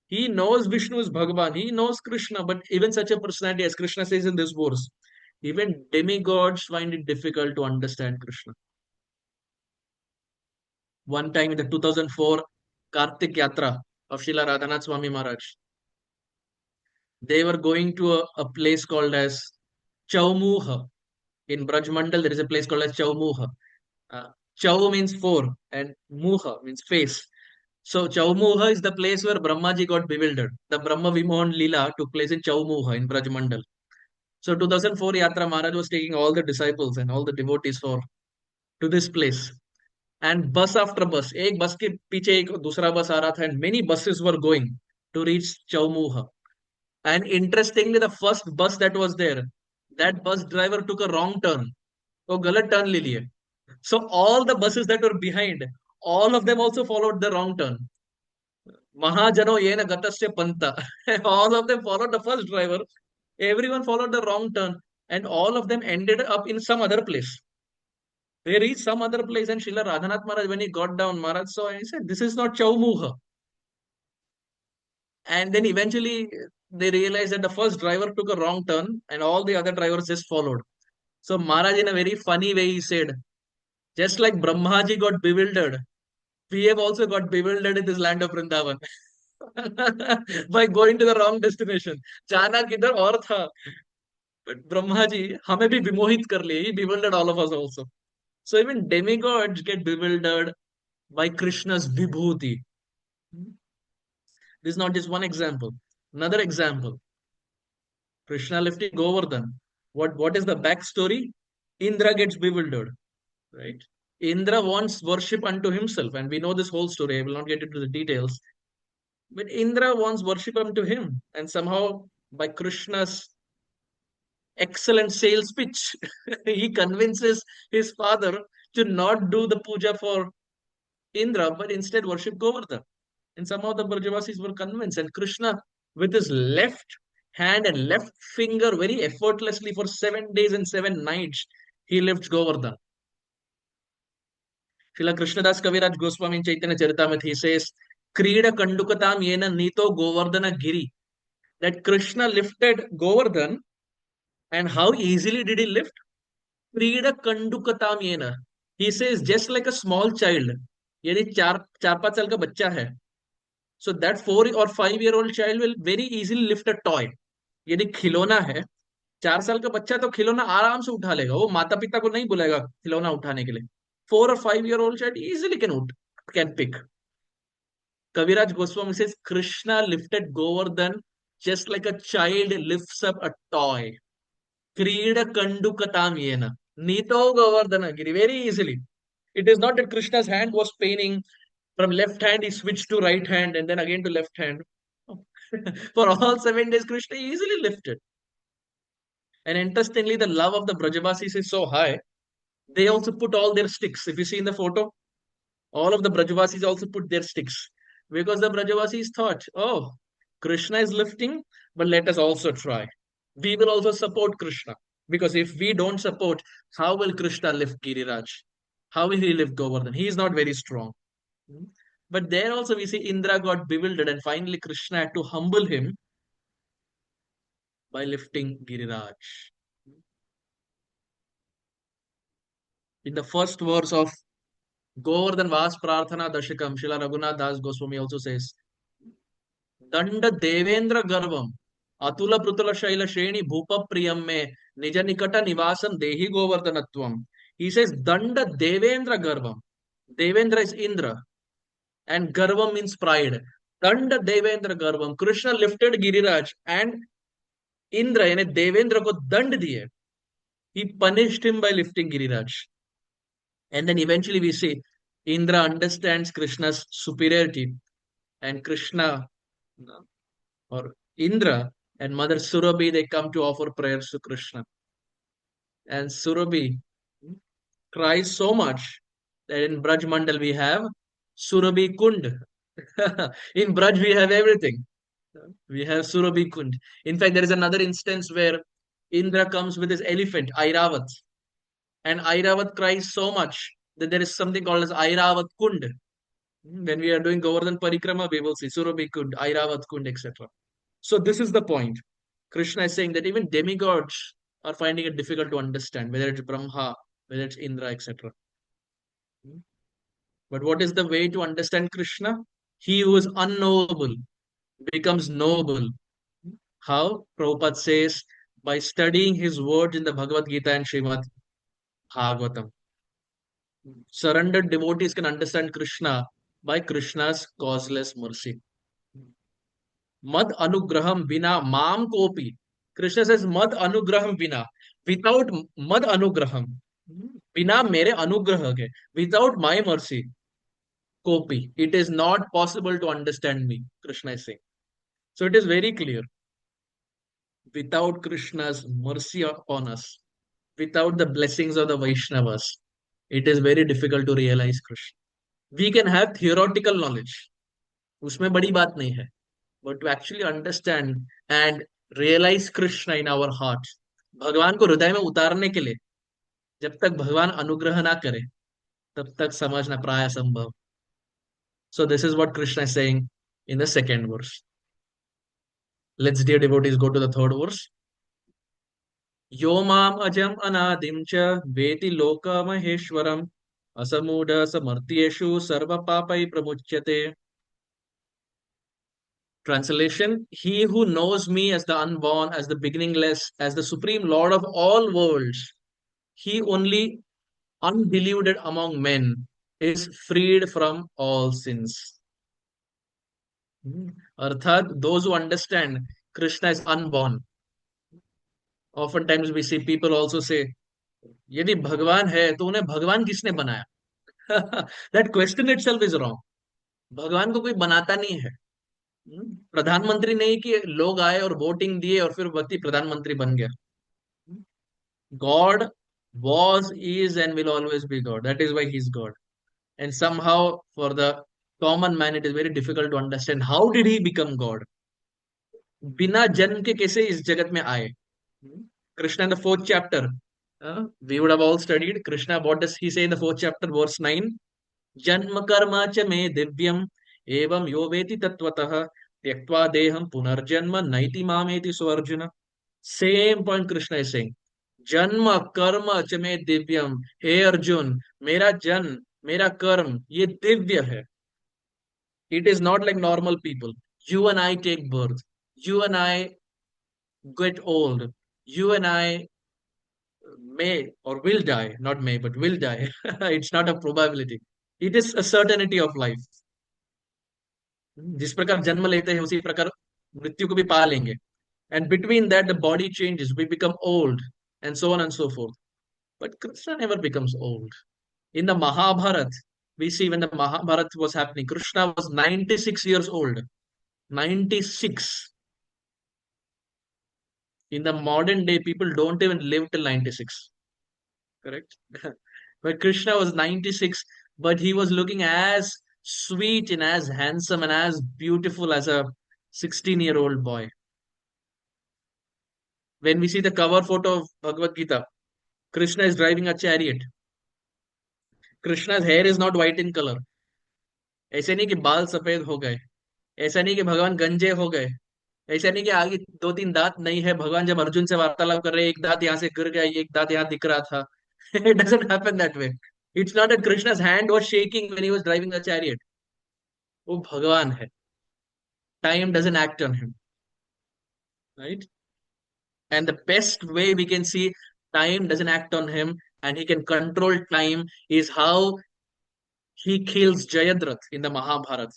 He knows Vishnu is Bhagavan. He knows Krishna, but even such a personality, as Krishna says in this verse, even demigods find it difficult to understand Krishna. One time in the 2004 Kartik Yatra of Srila Radhanath Swami Maharaj, they were going to a place called as Chaumuha. In Braj Mandal, there is a place called as Chaumuha. Chau means four and Muha means face. So Chaumuha is the place where Brahmaji got bewildered. The Brahma Vimohan Leela took place in Chaumuha in Braj Mandal. So 2004 Yatra Maharaj was taking all the disciples and all the devotees for to this place. and bus after bus, एक बस के पीछे एक दूसरा बस आ रहा था, and many buses were going to reach Chaumuha. And interestingly, the first bus that was there, that bus driver took a wrong turn. वो गलत टर्न ले लिए. So all the buses that were behind, all of them also followed the wrong turn. Mahajano yena gatasya panta. All of them followed the first driver. Everyone followed the wrong turn, and all of them ended up in some other place. They reached some other place, and Srila Radhanath Maharaj, when he got down, Maharaj saw and he said, "This is not Chaumuha." And then eventually they realized that the first driver took a wrong turn, and all the other drivers just followed. So Maharaj, in a very funny way, he said, just like Brahmaji got bewildered, we have also got bewildered in this land of Vrindavan by going to the wrong destination. जाना किधर और था, but Brahmaji हमें भी विमोहित कर लिए. He bewildered all of us also. So even demigods get bewildered by Krishna's vibhuti. This is not just one example. Another example, Krishna lifting Govardhan. What is the backstory? Indra gets bewildered, right? Indra wants worship unto himself, and we know this whole story. I will not get into the details. But Indra wants worship unto him, and somehow by Krishna's excellent sales pitch, he convinces his father to not do the puja for Indra, but instead worship Govardhan. And somehow the Brajavasis were convinced, and Krishna, with his left hand and left finger, very effortlessly for 7 days and 7 nights, he lifts Govardhan. Srila Krishnadas Kaviraj Goswami in Chaitanya Charitamrita, he says, Krida Kandukatam Yena Nito Govardhana Giri. That Krishna lifted Govardhan, and how easily did he lift? Krida Kandukatam Yena. He says, just like a small child, यदि चार पांच साल का बच्चा है, so that 4 or 5 year old child will very easily lift a toy. यदि खिलौना है, 4 साल का बच्चा तो खिलौना आराम से उठा लेगा, वो माता पिता को नहीं बुलाएगा खिलौना उठाने के लिए. 4 or 5 year old child easily can pick. Kaviraj Goswami says Krishna lifted Govardhan just like a child lifts up a toy. Krida Kandukatam Yena. Nito Govardhana Giri. Very easily. It is not that Krishna's hand was paining. From left hand, he switched to right hand and then again to left hand. For all 7 days, Krishna easily lifted. And interestingly, the love of the Brajavasis is so high, they also put all their sticks. If you see in the photo, all of the Brajavasis also put their sticks. Because the Brajavasis thought, oh, Krishna is lifting, but let us also try. We will also support Krishna. Because if we don't support, how will Krishna lift Giriraj? How will he lift Govardhan? He is not very strong. But there also we see Indra got bewildered, and finally Krishna had to humble him by lifting Giriraj. In the first verse of Govardhan Vas Prarthana Dashikam, Srila Raghunath Das Goswami also says, Danda Devendra Garvam, Atula Prutula Shaila Shreni Bhupa Priyam me Nija Nikata Nivasam Dehi Govardhanatvam. He says, Danda Devendra Garvam. Devendra is Indra, and Garvam means pride. Danda Devendra Garvam. Krishna lifted Giriraj, and Indra यानी देवेंद्र को दंड दिए. He punished him by lifting Giriraj. And then eventually we see Indra understands Krishna's superiority, and Krishna or Indra and Mother Surabhi, they come to offer prayers to Krishna. And Surabhi cries so much that in Braj Mandal we have Surabhi Kund. In Braj we have everything. We have Surabhi Kund. In fact, there is another instance where Indra comes with his elephant, Airavat. And Airavat cries so much that there is something called as Airavat Kund. When we are doing Govardhan Parikrama, we will see Surabhi Kund, Airavat Kund, etc. So this is the point. Krishna is saying that even demigods are finding it difficult to understand, whether it's Brahma, whether it's Indra, etc. But what is the way to understand Krishna? He who is unknowable becomes noble. How? Prabhupada says, by studying his words in the Bhagavat-Gita and Srimad Bhagavatam. Surrendered devotees can understand Krishna by Krishna's causeless mercy. Mad anugraham vina mam kopi. Krishna says, Mad anugraham vina. Without mad anugraham. बिना मेरे अनुग्रह के, without my mercy, कोपी, it is not possible to understand me, Krishna is saying. So it is very clear. Without Krishna's mercy upon us, without the blessings of the Vaishnavas, it is very difficult to realize Krishna. We can have theoretical knowledge, उसमें बड़ी बात नहीं है, but to actually understand and realize Krishna in our hearts, भगवान को हृदय में उतारने के लिए जब तक भगवान अनुग्रह ना करे तब तक समझना प्राय असंभव. So this is what Krishna is saying in the second verse. Let's, dear devotees, go to the third verse. यो माम अजम अनादिम च वेति लोकमहेश्वरम असमूढ़ समर्थ्येषु सर्व पापै प्रमुच्यते. Translation: He who knows me as the unborn, as the beginningless, as the supreme Lord of all worlds, he only undeluded among men is freed from all sins. अर्थात those who understand Krishna is unborn. Oftentimes we see people also say, यदि भगवान है तो उन्हें भगवान किसने बनाया? That question itself is wrong. भगवान को कोई बनाता नहीं है. प्रधानमंत्री नहीं कि लोग आए और वोटिंग दिए और फिर व्यक्ति प्रधानमंत्री बन गया. God was, is, and will always be God. That is why He is God. And somehow, for the common man, it is very difficult to understand how did He become God. बिना जन्म के कैसे इस जगत में आए? Krishna in the fourth chapter, we would have all studied. Krishna, what does he say in the fourth chapter, verse 9? जन्म कर्म च मे दिव्यम एवं यो वेति तत्वतः त्यक्त्वा देहम पुनर्जन्म नैति मामेति सो Arjuna. Same point Krishna is saying. जन्म कर्म च मे दिव्यम, हे अर्जुन, मेरा जन्म, मेरा कर्म ये दिव्य है. It is not like normal people. You and I take birth, you and I get old, you and I may or will die, not may, but will die. It's not a probability. It is a certainty of life. जिस प्रकार जन्म लेते हैं उसी प्रकार मृत्यु को भी पा लेंगे. And between that, the body changes. We become old, and so on and so forth. But Krishna never becomes old. In the Mahabharata, we see when the Mahabharata was happening, Krishna was 96 years old. 96. In the modern day, people don't even live till 96. Correct? But Krishna was 96, but he was looking as sweet and as handsome and as beautiful as a 16-year-old boy. When we see the cover photo of Bhagavat-Gita, Krishna is driving a chariot. Krishna's hair is not white in color. ऐसे नहीं कि बाल सफेद हो गए, ऐसा नहीं कि भगवान गंजे हो गए, ऐसा नहीं कि आगे दो तीन दांत नहीं है. भगवान जब अर्जुन से वार्तालाप कर रहे एक दांत यहाँ से गिर गया, एक दांत यहाँ दिख रहा था. It doesn't happen that way. It's not that Krishna's hand was shaking when he was driving the chariot. वो भगवान है. Time doesn't act on him, right? And the best way we can see time doesn't act on him and he can control time is how he kills Jayadratha in the Mahabharata.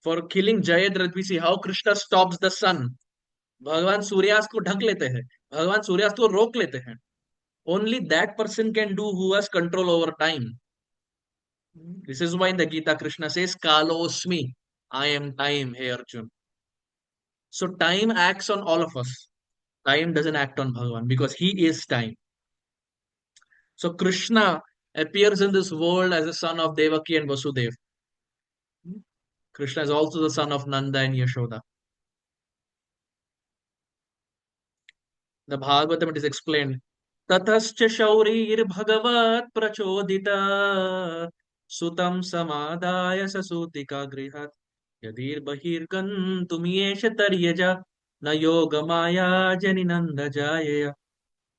For killing Jayadratha, we see how Krishna stops the sun. भगवान सूर्यास्त को ढक लेते हैं, भगवान सूर्यास्त को रोक लेते हैं. Only that person can do who has control over time. This is why in the Gita Krishna says, Kalosmi, I am time, hey Arjun. So time acts on all of us. Time doesn't act on Bhagavan because he is time. So Krishna appears in this world as the son of Devaki and Vasudev. Krishna is also the son of Nanda and Yashoda. The Bhagavatam it is explained. Tatascha Shaurir Bhagavat Prachodita Sutam Samadaya Sasutika Grihat Yadir Bahir Gantum Taryaja Na Yoga Maya Janinanda Jayaya.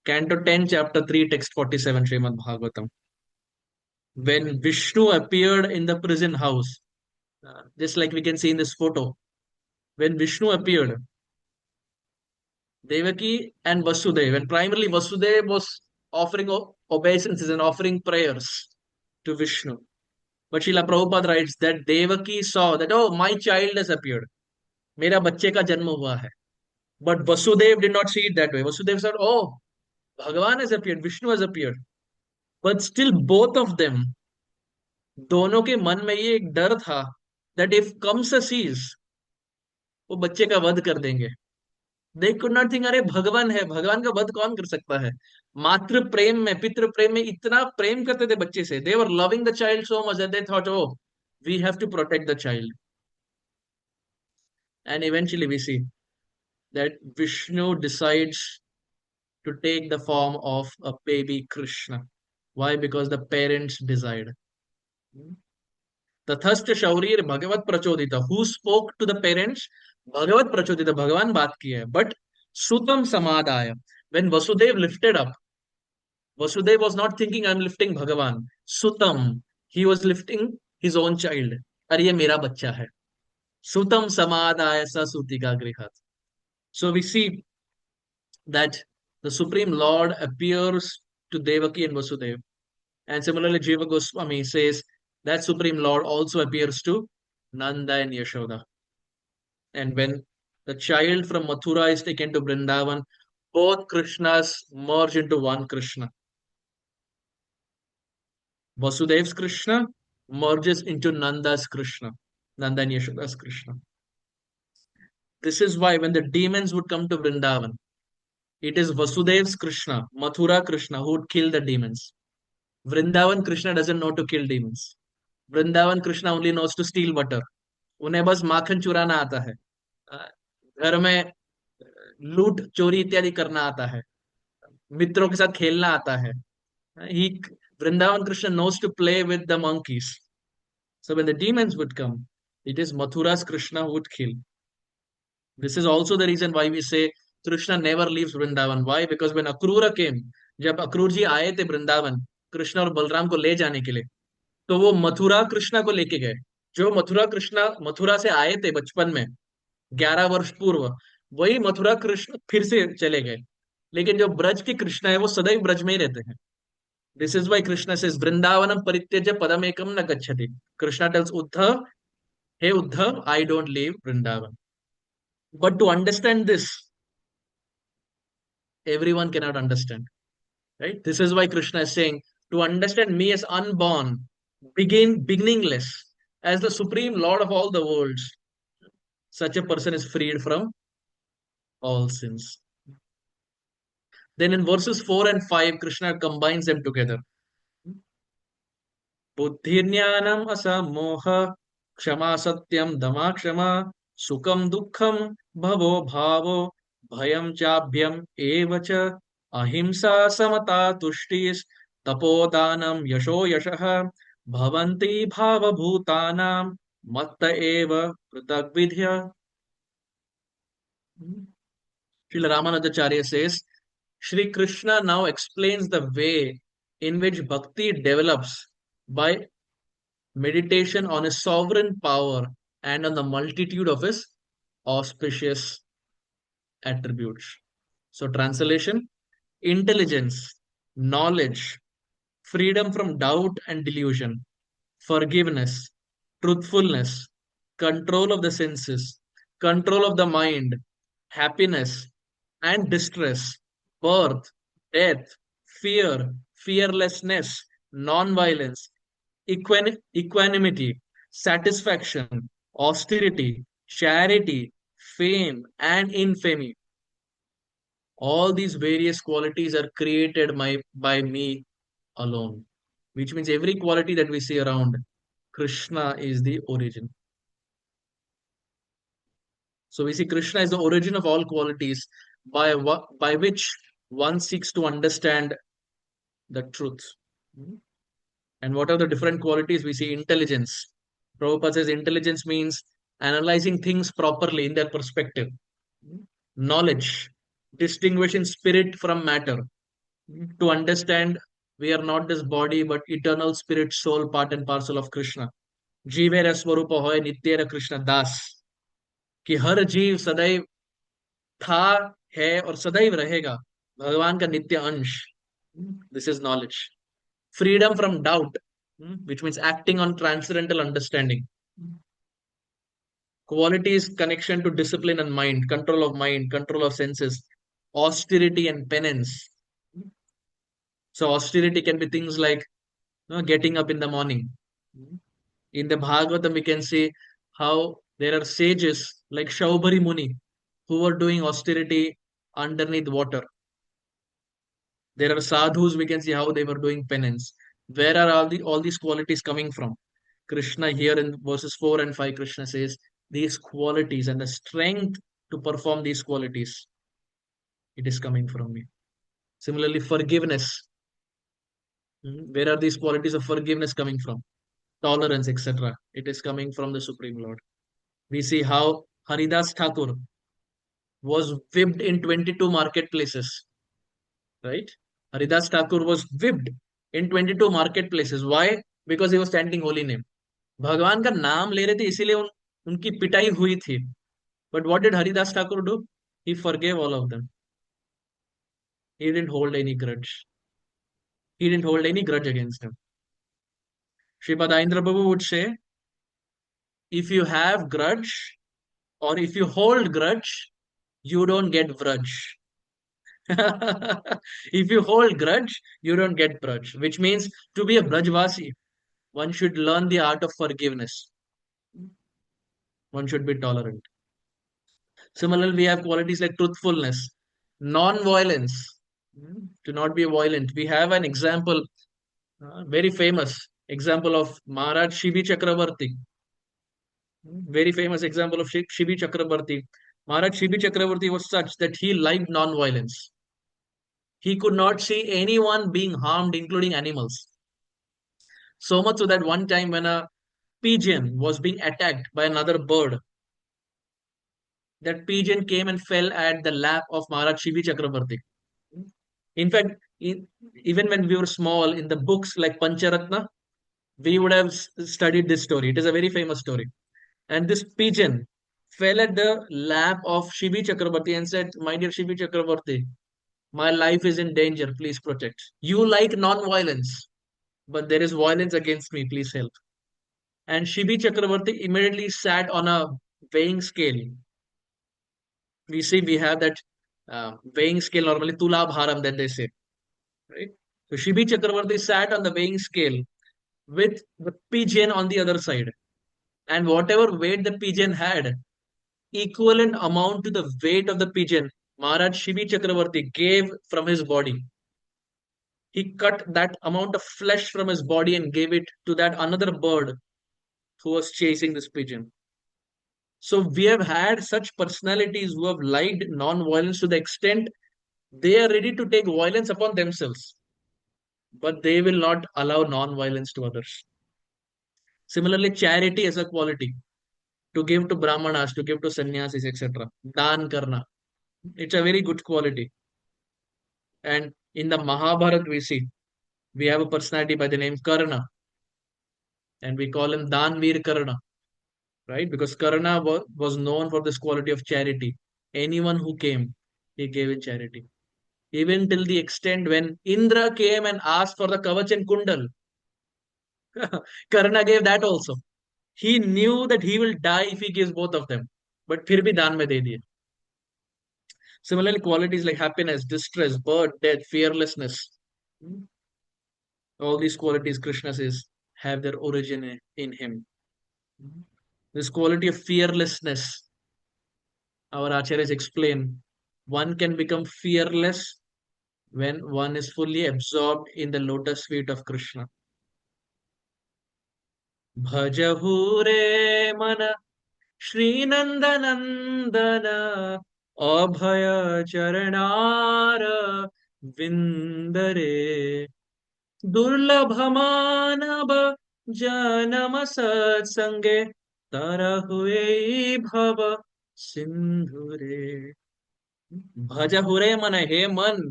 Canto 10, chapter 3, text 47, Srimad Bhagavatam. When Vishnu appeared in the prison house, just like we can see in this photo, when Vishnu appeared, Devaki and Vasudeva, and primarily Vasudeva was offering obeisances and offering prayers to Vishnu. But Srila Prabhupada writes that Devaki saw that, oh, my child has appeared. मेरा बच्चे का जन्म हुआ है. But Vasudeva did not see it that way. Vasudeva said, oh, Bhagavan has appeared, Vishnu has appeared. But still both of them, दोनों के मन में ये एक डर था that if comes a siege, वो बच्चे का वध कर देंगे. दे कुड नॉट थिंक अरे भगवान है, भगवान का वध कौन कर सकता है. मातृ प्रेम में, पितृ प्रेम में इतना प्रेम करते थे बच्चे से. They were loving the child so much that they thought, oh we have to protect the child. And eventually we see that Vishnu decides to take the form of a baby Krishna. Why? Because the parents desired. तथस्थ शौरीर भगवत प्रचोदित. Who spoke to the parents? भगवत प्रचोदित, भगवान बात की है. But सुतम समादाय. When Vasudev lifted up, Vasudev was not thinking I'm lifting Bhagavan. Sutam. He was lifting his own child. अरे ये मेरा बच्चा है. सुतम समादाय ससुतिका गृहात. So we see that the Supreme Lord appears to Devaki and Vasudev. And similarly, Jiva Goswami says that Supreme Lord also appears to Nanda and Yashoda. And when the child from Mathura is taken to Vrindavan, both Krishnas merge into one Krishna. Vasudev's Krishna merges into Nanda's Krishna, Nanda and Yashoda's Krishna. This is why when the demons would come to Vrindavan, it is Vasudev's Krishna, Mathura Krishna, who would kill the demons. Vrindavan Krishna doesn't know to kill demons. Vrindavan Krishna only knows to steal butter. उन्हें बस माखन चुराना आता है. घर में लूट चोरी इत्यादि करना आता है. मित्रों के साथ खेलना आता है. He Vrindavan Krishna knows to play with the monkeys. So when the demons would come, it is Mathura's Krishna who would kill. This is also the reason why we say Krishna never leaves Vrindavan. Why? Because when Akrura came, जब अक्रूर जी आए थे वृंदावन कृष्ण और बलराम को ले जाने के लिए, तो वो मथुरा कृष्णा को लेके गए. जो मथुरा कृष्णा मथुरा से आए थे बचपन में 11 वर्ष पूर्व, वही मथुरा कृष्ण फिर से चले गए. लेकिन जो ब्रज के कृष्ण है वो सदैव ब्रज में ही रहते हैं. This is why Krishna says वृंदावनम परित्यज्य पदमेकम न गच्छति. कृष्णा टेल्स उद्धव, हे Uddhava, I don't leave Vrindavan. But to understand this, everyone cannot understand, right? This is why Krishna is saying to understand me as unborn, beginningless, as the supreme lord of all the worlds, such a person is freed from all sins. Then in verses 4 and 5, Krishna combines them together. बुद्धिर्ज्ञानम असमोह क्षमा सत्यम दमा क्षमा सुखम दुखम भवो भावो भयम चाभ्यम एव च अहिंसा समता तुष्टिस् तपोदानम यशो यशः भवन्ति भावभूतानां मत्त एव कृतग्विद्य. Srila Ramanujacharya says, Shri Krishna now explains the way in which bhakti develops by meditation on his sovereign power and on the multitude of his auspicious attributes. So, translation: intelligence, knowledge, freedom from doubt and delusion, forgiveness, truthfulness, control of the senses, control of the mind, happiness and distress, birth, death, fear, fearlessness, non-violence, equanimity, satisfaction, austerity, charity, fame, and infamy. All these various qualities are created by me alone, which means every quality that we see around, Krishna is the origin. So we see Krishna is the origin of all qualities by which one seeks to understand the truth. And what are the different qualities? We see intelligence. Prabhupada says intelligence means analyzing things properly in their perspective. Knowledge, distinguishing spirit from matter. To understand we are not this body but eternal spirit, soul, part and parcel of Krishna. जीवेर स्वरूप होय नित्येर कृष्ण दास. कि हर जीव सदैव था, है और सदैव रहेगा भगवान का नित्य अंश. This is knowledge. Freedom from doubt, which means acting on transcendental understanding. Qualities: connection to discipline and mind, control of senses, austerity and penance, So austerity can be things like getting up in the morning. In the Bhagavatam, we can see how there are sages like Shaubari Muni who were doing austerity underneath water. There are sadhus, we can see how they were doing penance. Where are all these qualities coming from? Krishna here in verses 4 and 5, Krishna says, these qualities and the strength to perform these qualities, it is coming from me. Similarly, forgiveness. Where are these qualities of forgiveness coming from? Tolerance, etc. It is coming from the Supreme Lord. We see how Haridas Thakur was whipped in 22 marketplaces, right? Haridas Thakur was whipped in 22 marketplaces. Why? Because he was chanting holy name. भगवान का नाम ले रहे थे इसीलिए उनकी पिटाई हुई थी. But what did Haridas Thakur do? He forgave all of them. He didn't hold any grudge. He didn't hold any grudge against them. Sripad Indra Babu would say, if you have grudge or if you hold grudge, you don't get grudge. If you hold grudge, you don't get grudge, which means to be a Brajvasi, one should learn the art of forgiveness. One should be tolerant. Similarly, we have qualities like truthfulness, non-violence, to not be violent. We have an example, very famous example of Maharaj Shibi Chakravarti. Very famous example of Shibi Chakravarti. Maharaj Shibi Chakravarti was such that he liked non-violence. He could not see anyone being harmed, including animals. So much so that one time when a pigeon was being attacked by another bird, that pigeon came and fell at the lap of Maharaj Shivi Chakravarti. In fact, even when we were small, in the books like Pancharatna, we would have studied this story. It is a very famous story. And this pigeon fell at the lap of Shivi Chakravarti and said, "My dear Shivi Chakravarti, my life is in danger. Please protect. You like non-violence, but there is violence against me. Please help." And Shibi Chakravarti immediately sat on a weighing scale. We see we have that weighing scale normally, Tula Bharam, that they say, right? So Shibi Chakravarti sat on the weighing scale with the pigeon on the other side. And whatever weight the pigeon had, equivalent amount to the weight of the pigeon, Maharaj Shibi Chakravarti gave from his body. He cut that amount of flesh from his body and gave it to that another bird who was chasing this pigeon. So we have had such personalities who have liked non-violence to the extent they are ready to take violence upon themselves, but they will not allow non-violence to others. Similarly, charity is a quality to give to brahmanas, to give to sannyasis, etc. Dan karna. It's a very good quality. And in the Mahabharata, we have a personality by the name Karna, and we call him Danveer Karna, right? Because Karna was known for this quality of charity. Anyone who came, he gave in charity. Even till the extent when Indra came and asked for the Kavach and Kundal, Karna gave that also. He knew that he will die if he gives both of them, but फिर भी दान में दे दिए. Similarly, qualities like happiness, distress, birth, death, fearlessness, all these qualities, Krishna says, have their origin in him. This quality of fearlessness, our acharyas explain, one can become fearless when one is fully absorbed in the lotus feet of Krishna. भजहु रे मन श्रीनंदनंदन अभय चरणार विंदरे दुर्लभ मानव जनम सत्संगे तरहुए भव सिंधुरे. भजहु रे मन, हे मन,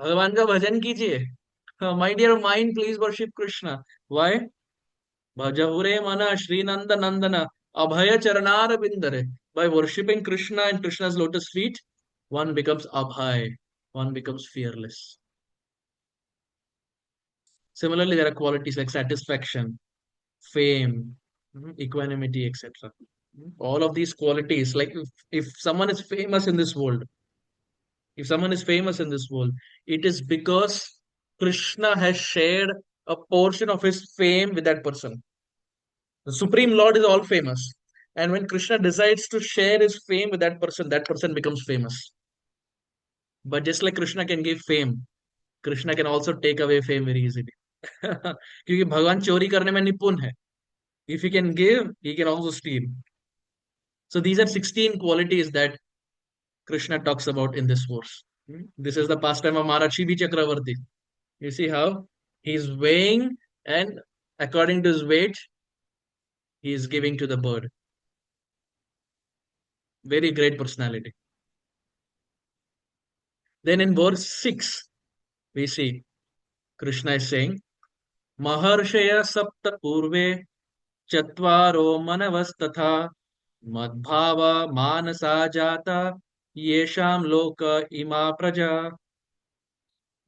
भगवान का भजन कीजिए. My dear mind, please worship Krishna. Why? Bhajahure mana Sri Nanda Nandana Abhaya Charanar Bindare. By worshipping Krishna and Krishna's lotus feet, one becomes abhay, one becomes fearless. Similarly, there are qualities like satisfaction, fame, equanimity, etc. All of these qualities, like if someone is famous in this world, if someone is famous in this world, it is because Krishna has shared a portion of his fame with that person. The Supreme Lord is all famous. And when Krishna decides to share his fame with that person becomes famous. But just like Krishna can give fame, Krishna can also take away fame very easily. क्योंकि भगवान चोरी करने में निपुण है. If he can give, he can also steal. So these are 16 qualities that Krishna talks about in this verse. This is the pastime of Maharaj Shivi Chakravarti. You see how he's weighing, and according to his weight, he is giving to the bird. Very great personality. Then in verse 6, we see Krishna is saying, Maharshaya sapta purve chatvaro manavastatha madbhava manasa jata yesham loka ima praja.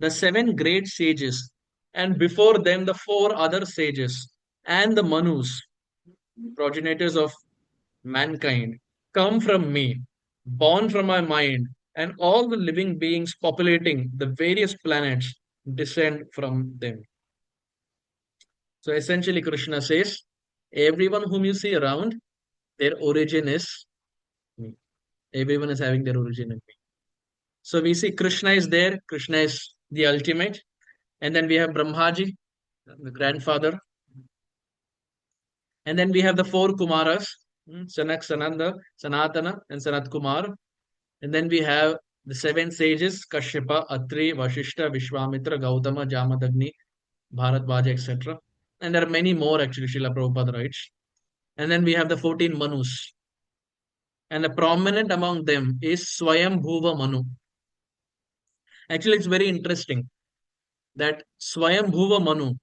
The seven great sages, and before them the four other sages, and the Manus, progenitors of mankind, come from me, born from my mind, and all the living beings populating the various planets descend from them. So essentially, Krishna says, everyone whom you see around, their origin is me. Everyone is having their origin in me. So we see Krishna is there, Krishna is the ultimate, and then we have Brahmaji, the grandfather, and then we have the four Kumaras, Sanak, Sananda, Sanatana, and Sanat Kumar. And then we have the seven sages, Kashyapa, Atri, Vashishta, Vishwamitra, Gautama, Jamadagni, Bharadwaja, etc. And there are many more actually, Srila Prabhupada writes. And then we have the 14 Manus. And the prominent among them is Swayambhuva Manu. Actually, it's very interesting that Swayambhuva Manu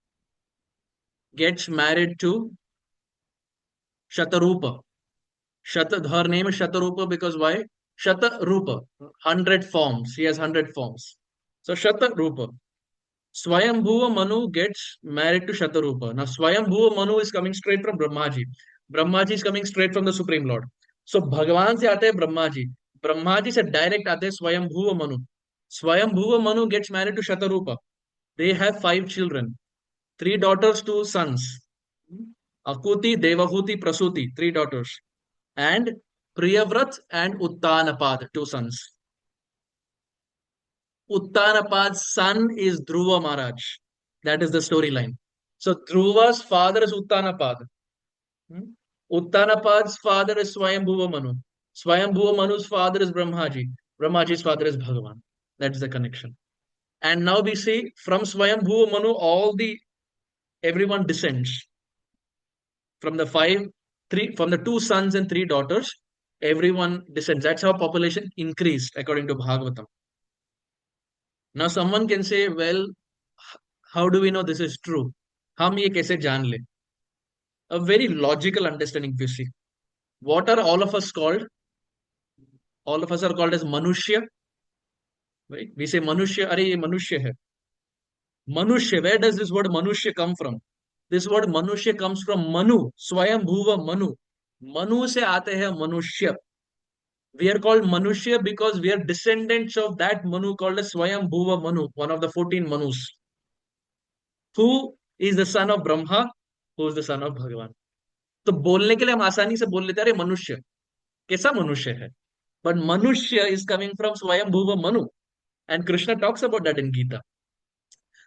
gets married to Shatarupa. Her name is Shatarupa because why? Shatarupa, 100 forms. He has 100 forms. So Shatarupa. Swayambhuva Manu gets married to Shatarupa. Now Swayambhuva Manu is coming straight from Brahmaji. Brahmaji is coming straight from the Supreme Lord. So भगवान से आते हैं ब्रह्माजी. ब्रह्माजी से direct आते हैं Swayambhuva Manu. Swayambhuva Manu gets married to Shatarupa. They have 5 children, 3 daughters, 2 sons. Akuti, Devahuti, Prasuti, 3 daughters. And Priyavrat and Uttanapad, 2 sons. Uttanapad's son is Dhruva Maharaj. That is the storyline. So Dhruva's father is Uttanapad. Uttanapad's father is Swayambhuva Manu. Swayambhuva Manu's father is Brahmaji. Brahmaji's father is Bhagavan. That is the connection. And now we see from Swayambhuva Manu, everyone descends. From the from the 2 sons and 3 daughters, everyone descends. That's how population increased according to Bhagavatam. Now someone can say, well, how do we know this is true? हम ये कैसे जान ले? A very logical understanding you see. What are all of us called? All of us are called as Manushya. Right? We say Manushya, अरे ये मनुष्य है. Manushya, where does this word Manushya come from? This word Manushya comes from Manu, Swayambhuva Manu. Manu से आते हैं मनुष्य. We are called Manushya because we are descendants of that Manu called as Swayambhuva Manu, one of the 14 Manus. Who is the son of Brahma? Who is the son of Bhagavan? तो बोलने के लिए हम आसानी से बोल लेते हैं, अरे मनुष्य कैसा मनुष्य है? But Manushya is coming from Swayambhuva Manu. And Krishna talks about that in Gita.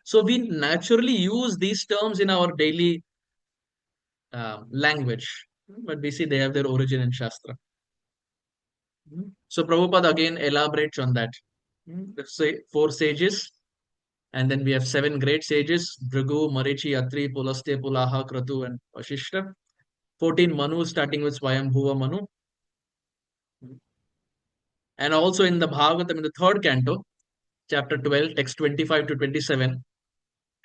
So we naturally use these terms in our daily language. But we see they have their origin in Shastra. So Prabhupada again elaborates on that. Let's say 4 sages. And then we have 7 great sages, Bhrigu, Marichi, Atri, Pulastya, Pulaha, Kratu, and Vashishta. 14 Manu starting with Swayambhuva Manu. And also in the Bhagavatam, in the 3rd canto, chapter 12, text 25 to 27,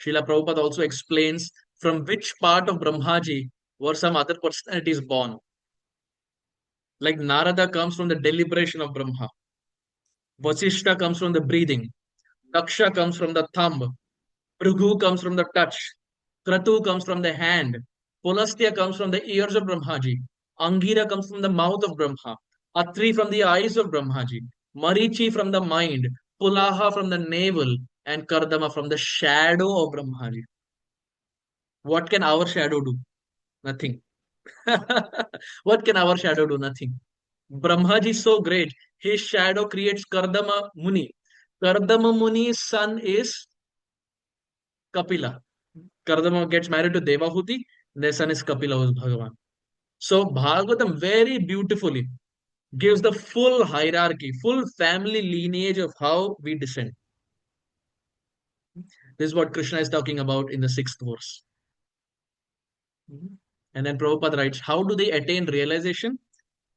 Srila Prabhupada also explains from which part of Brahmaji were some other personalities born. Like Narada comes from the deliberation of Brahma. Vasishta comes from the breathing. Daksha comes from the thumb. Bhrigu comes from the touch. Kratu comes from the hand. Pulastya comes from the ears of Brahmaji. Angira comes from the mouth of Brahma. Atri from the eyes of Brahmaji. Marichi from the mind. Pulaha from the navel. and Kardama from the shadow of Brahmaji. What can our shadow do? Nothing. What can our shadow do? Nothing. Brahmaji is so great. His shadow creates Kardama Muni. Kardama Muni's son is Kapila. Kardama gets married to Devahuti. Their son is Kapila, who is Bhagavan. So Bhagavatam very beautifully gives the full hierarchy, full family lineage of how we descend. This is what Krishna is talking about in the sixth verse. And then Prabhupada writes, how do they attain realization?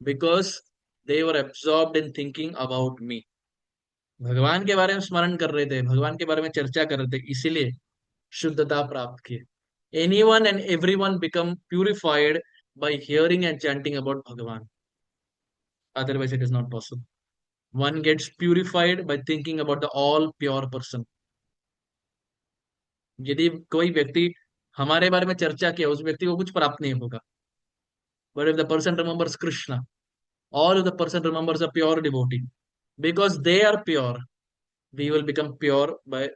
Because they were absorbed in thinking about me. भगवान के बारे में स्मरण कर रहे थे, भगवान के बारे में चर्चा कर रहे थे, इसीलिए शुद्धता प्राप्त की. Anyone and everyone become purified by hearing and chanting about Bhagavan. Otherwise, it is not possible. One gets purified by thinking about the all pure person. यदि कोई व्यक्ति हमारे बारे में चर्चा किया, उस व्यक्ति को कुछ प्राप्त नहीं होगा. But if the person remembers Krishna, or if the person remembers a pure devotee, because they are pure, we will become pure by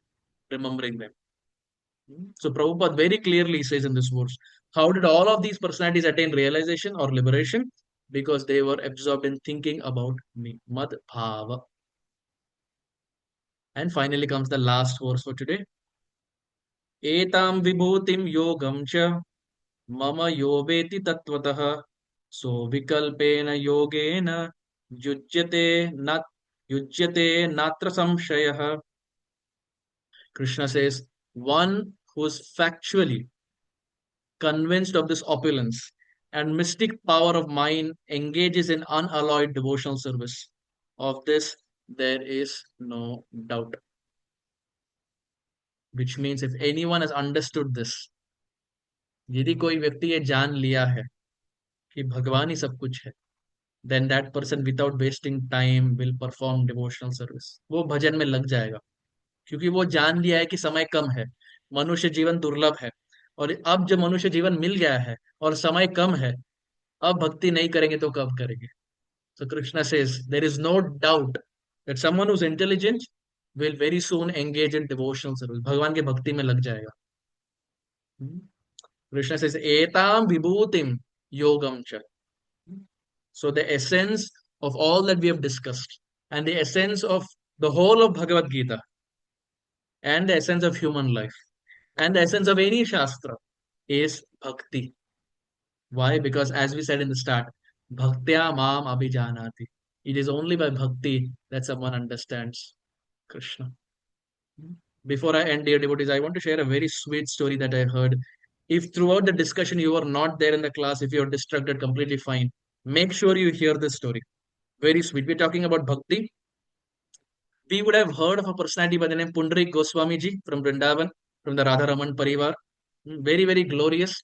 remembering them. So Prabhupada very clearly says in this verse, how did all of these personalities attain realization or liberation? Because they were absorbed in thinking about me. Mad bhava. And finally comes the last verse for today. Etam vibhutim yogam cha mama yoveti tatvatah so vikalpena yogena yujyate nat yujyate natra samshayah. Krishna says, one who is factually convinced of this opulence and mystic power of mind engages in unalloyed devotional service. Of this, there is no doubt. Which means if anyone has understood this, यदि कोई व्यक्ति ये जान लिया है कि भगवान ही सब कुछ है, then that person without wasting time will perform devotional service. वो भजन में लग जाएगा क्योंकि वो जान लिया है कि समय कम है, मनुष्य जीवन दुर्लभ है, और अब जब मनुष्य जीवन मिल गया है और समय कम है, अब भक्ति नहीं करेंगे तो कब करेंगे. So Krishna says there is no doubt that someone who's intelligent will very soon engage in devotional service. भगवान के भक्ति में लग जाएगा. Krishna says etam vibhutim yogam cha. So the essence of all that we have discussed and the essence of the whole of Bhagavad-Gita and the essence of human life and the essence of any shastra is bhakti. Why? Because as we said in the start, bhaktya mam abhijanati. It is only by bhakti that someone understands Krishna. Before I end, dear devotees, I want to share a very sweet story that I heard. If throughout the discussion you are not there in the class, if you are distracted, completely fine. Make sure you hear this story. Very sweet. We're talking about bhakti. We would have heard of a personality by the name Pundarik Goswami ji from Vrindavan, from the Radharaman Parivar. Very, very glorious.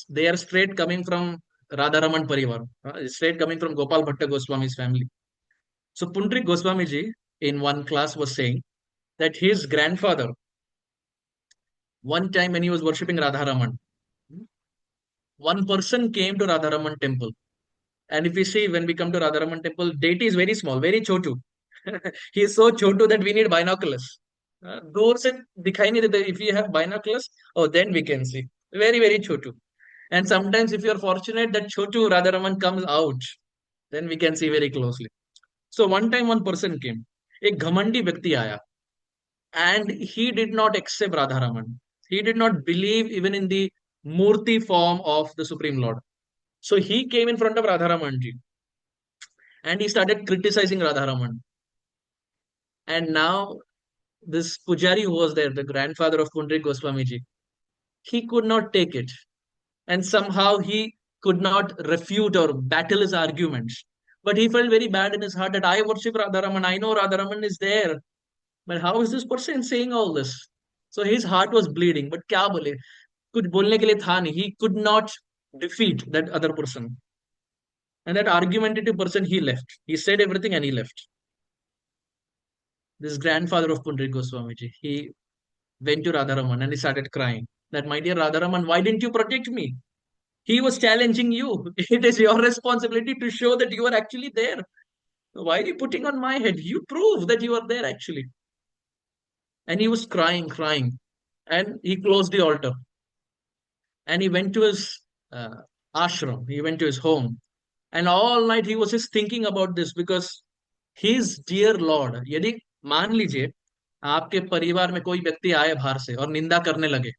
They are straight coming from Radharaman Parivar, straight coming from Gopal Bhatta Goswami's family. So Pundarik Goswami ji in one class was saying that his grandfather, one time when he was worshipping Radharaman, one person came to Radharaman temple. And if we see when we come to Radharaman temple, deity is very small, very chotu. He is so chotu that we need binoculars. दूर से दिखाई नहीं देते. If you have binoculars, oh, then we can see. Very, very chotu. And sometimes if you are fortunate that chotu Radharaman comes out, then we can see very closely. So one time one person came. एक घमंडी व्यक्ति आया. And he did not accept Radharaman. He did not believe even in the Murti form of the Supreme Lord. So he came in front of Radharamanji and he started criticizing Radharaman. And now this Pujari who was there, the grandfather of Pundarik Goswamiji, he could not take it. And somehow he could not refute or battle his arguments. But he felt very bad in his heart that I worship Radharaman. I know Radharaman is there. But how is this person saying all this? So his heart was bleeding. But क्या बोले? कुछ बोलने के लिए था नहीं. He could not defeat that other person. And that argumentative person, he left. He said everything and he left. This grandfather of Pundarik Goswamiji, he went to Radharaman and he started crying. That, my dear Radharaman, why didn't you protect me? He was challenging you. It is your responsibility to show that you are actually there. Why are you putting on my head? You prove that you are there actually. and he was crying, and he closed the altar, and he went to his ashram, he went to his home, and all night he was just thinking about this because his dear Lord, यदि मान लीजिए आपके परिवार में कोई व्यक्ति आए बाहर से और निंदा करने लगे,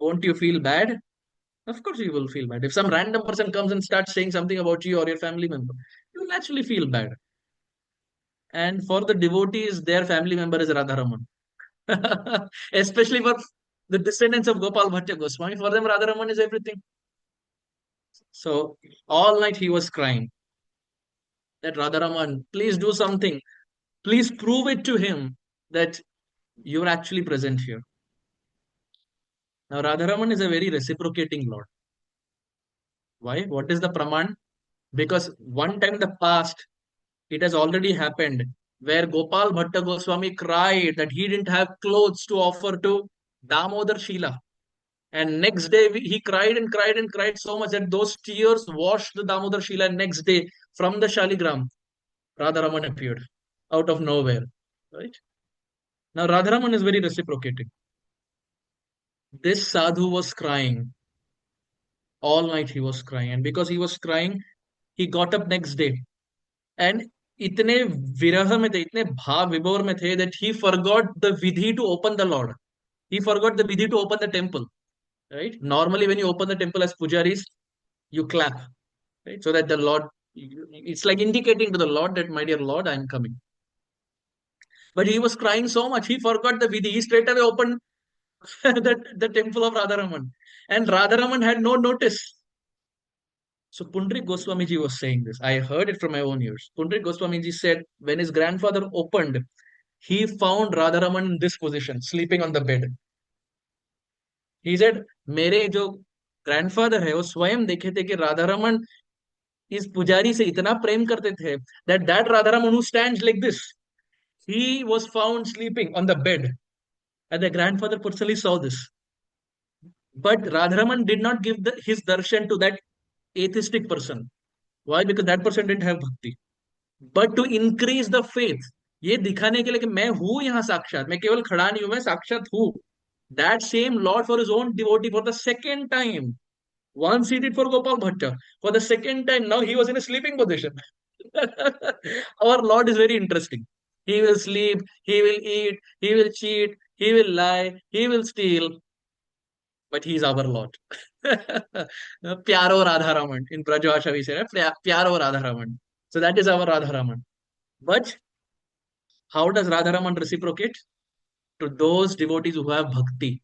won't you feel bad? Of course you will feel bad. If some random person comes and starts saying something about you or your family member, you will naturally feel bad. And for the devotees, their family member is Radharaman. Especially for the descendants of Gopal Bhatta Goswami, for them Radharaman is everything. So all night he was crying that Radharaman, please do something. Please prove it to him that you're actually present here. Now Radharaman is a very reciprocating Lord. Why? What is the praman? Because one time in the past, it has already happened where Gopal Bhatta Goswami cried that he didn't have clothes to offer to Damodar Shila. And next day he cried and cried and cried so much that those tears washed the Damodar Shila. And next day from the Shaligram, Radharaman appeared out of nowhere. Right? Now Radharaman is very reciprocating. This sadhu was crying. All night he was crying. And because he was crying, he got up next day. And इतने विरह में थे, इतने भाव विभोर में थे that he forgot the vidhi to open the Lord. He forgot the vidhi to open the temple. Right? Normally, when you open the temple as pujaris, you clap, right? So that the Lord, it's like indicating to the Lord that, my dear Lord, I am coming. But he was crying so much, he forgot the vidhi. He straight away opened the temple of Radharaman. And Radharaman had no notice. So Pundrik Goswami ji was saying this. I heard it from my own ears. Pundrik Goswami ji said when his grandfather opened, he found Radharaman in this position, sleeping on the bed. He said, मेरे जो grandfather है वो स्वयं देखे थे कि राधारमन इस पुजारी से इतना प्रेम करते थे that Radharaman who stands like this, he was found sleeping on the bed, and the grandfather personally saw this. But Radharaman did not give his darshan to that atheistic person. Why? Because that person didn't have bhakti. But to increase the faith, ये दिखाने के लिए कि मैं हूं यहाँ साक्षात, मैं केवल खड़ा नहीं हूं, मैं साक्षात हूं. That same Lord for his own devotee for the second time. Once he did for Gopal Bhatta. For the second time, now he was in a sleeping position. Our Lord is very interesting. He will sleep, he will eat, he will cheat, he will lie, he will steal, but he is our Lord. Pyaro Radharaman. In Brajavasha we say, Pyaro Radharaman. So that is our Radharaman. But how does Radharaman reciprocate? To those devotees who have bhakti.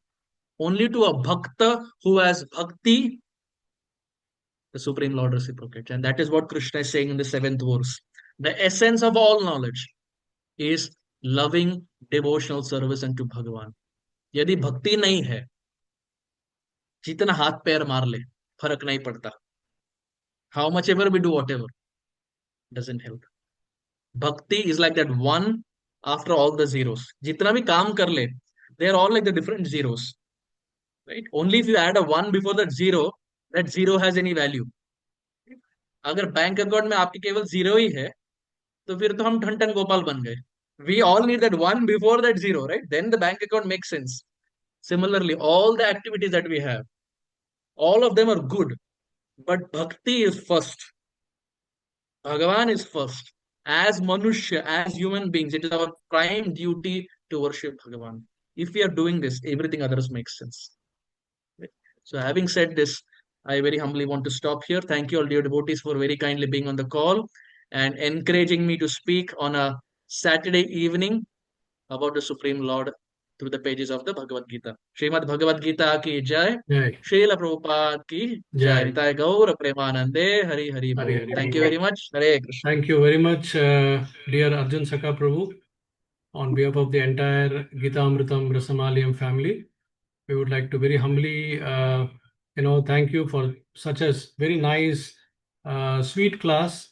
Only to a bhakta who has bhakti, the Supreme Lord reciprocates. And that is what Krishna is saying in the 7th verse. The essence of all knowledge is loving devotional service unto Bhagavan. यदि भक्ति नहीं है, जितना हाथ पैर मार ले, फर्क नहीं पड़ता. How much ever we do whatever, doesn't help. Bhakti is like that one after all the zeros. जितना भी काम कर ले, they are all like the different zeros. Right? Only if you add a one before that zero has any value. अगर bank account में आपके केवल zero ही है तो फिर तो हम ठन ठन गोपाल बन गए. We all need that one before that zero, right? Then the bank account makes sense. Similarly, all the activities that we have, all of them are good, but bhakti is first. Bhagavan is first. As Manushya, as human beings, it is our prime duty to worship Bhagavan. If we are doing this, everything others makes sense. Right? So having said this, I very humbly want to stop here. Thank you all dear devotees for very kindly being on the call and encouraging me to speak on a Saturday evening about the Supreme Lord through the pages of the Bhagavad-Gita. Srimad Bhagavad-Gita ki jai. Jai. Srila Prabhupada ki jai. Jai. Nitai Gaur Premanande Hari Hari Hari Bol. Hari Thank you Bol. very much. Hare Krishna. Thank you very much, dear Arjun Sakha Prabhu. On behalf of the entire Gita Amritam Rasamaliyam family, we would like to very humbly, thank you for such a very nice, sweet class,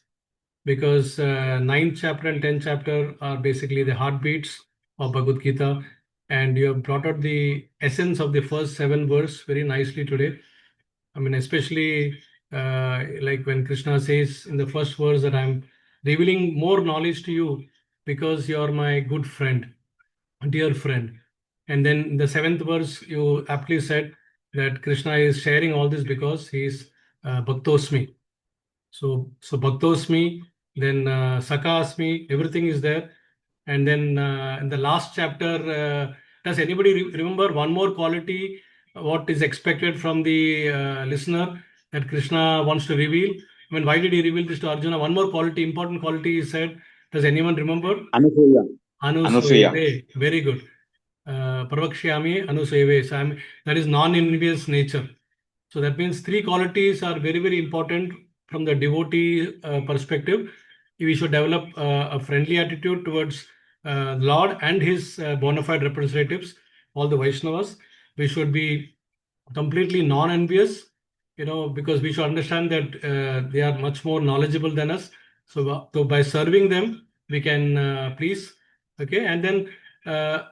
because 9th chapter and 10th chapter are basically the heartbeats of Bhagavad Gita, and you have brought out the essence of the first 7 verse very nicely today. I mean, especially like when Krishna says in the first verse that I'm revealing more knowledge to you because you're my good friend. dear friend. And then in the seventh verse, you aptly said that Krishna is sharing all this because he is Bhaktosmi. So Bhaktosmi, then Sakha, everything is there. And then in the last chapter, does anybody remember one more quality? What is expected from the listener that Krishna wants to reveal? I mean, why did he reveal this to Arjuna? One more quality, important quality, he said. Does anyone remember? Anusuya. Anusuya. Anusuyave. Very good. Pravakshyami Anusuyave. So that is non-envious nature. So that means three qualities are very, very important from the devotee perspective. We should develop a friendly attitude towards Lord and his bona fide representatives, all the Vaishnavas. We should be completely non-envious, because we should understand that they are much more knowledgeable than us. So by serving them, we can please, okay, and then uh,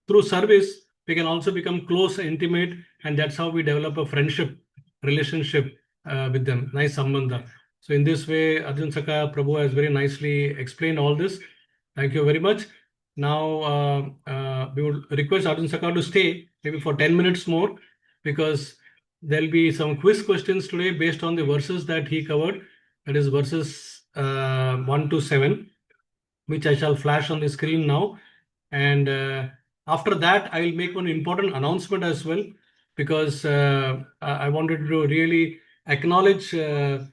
through service, we can also become close, intimate, and that's how we develop a friendship relationship with them. Nice sambandha. So in this way, Arjun Sakha Prabhu has very nicely explained all this. Thank you very much. Now we would request Arjun Sakha to stay maybe for 10 minutes more, because there'll be some quiz questions today based on the verses that he covered. That is verses 1 to 7, which I shall flash on the screen now. And after that, I'll make one important announcement as well, because I wanted to really acknowledge the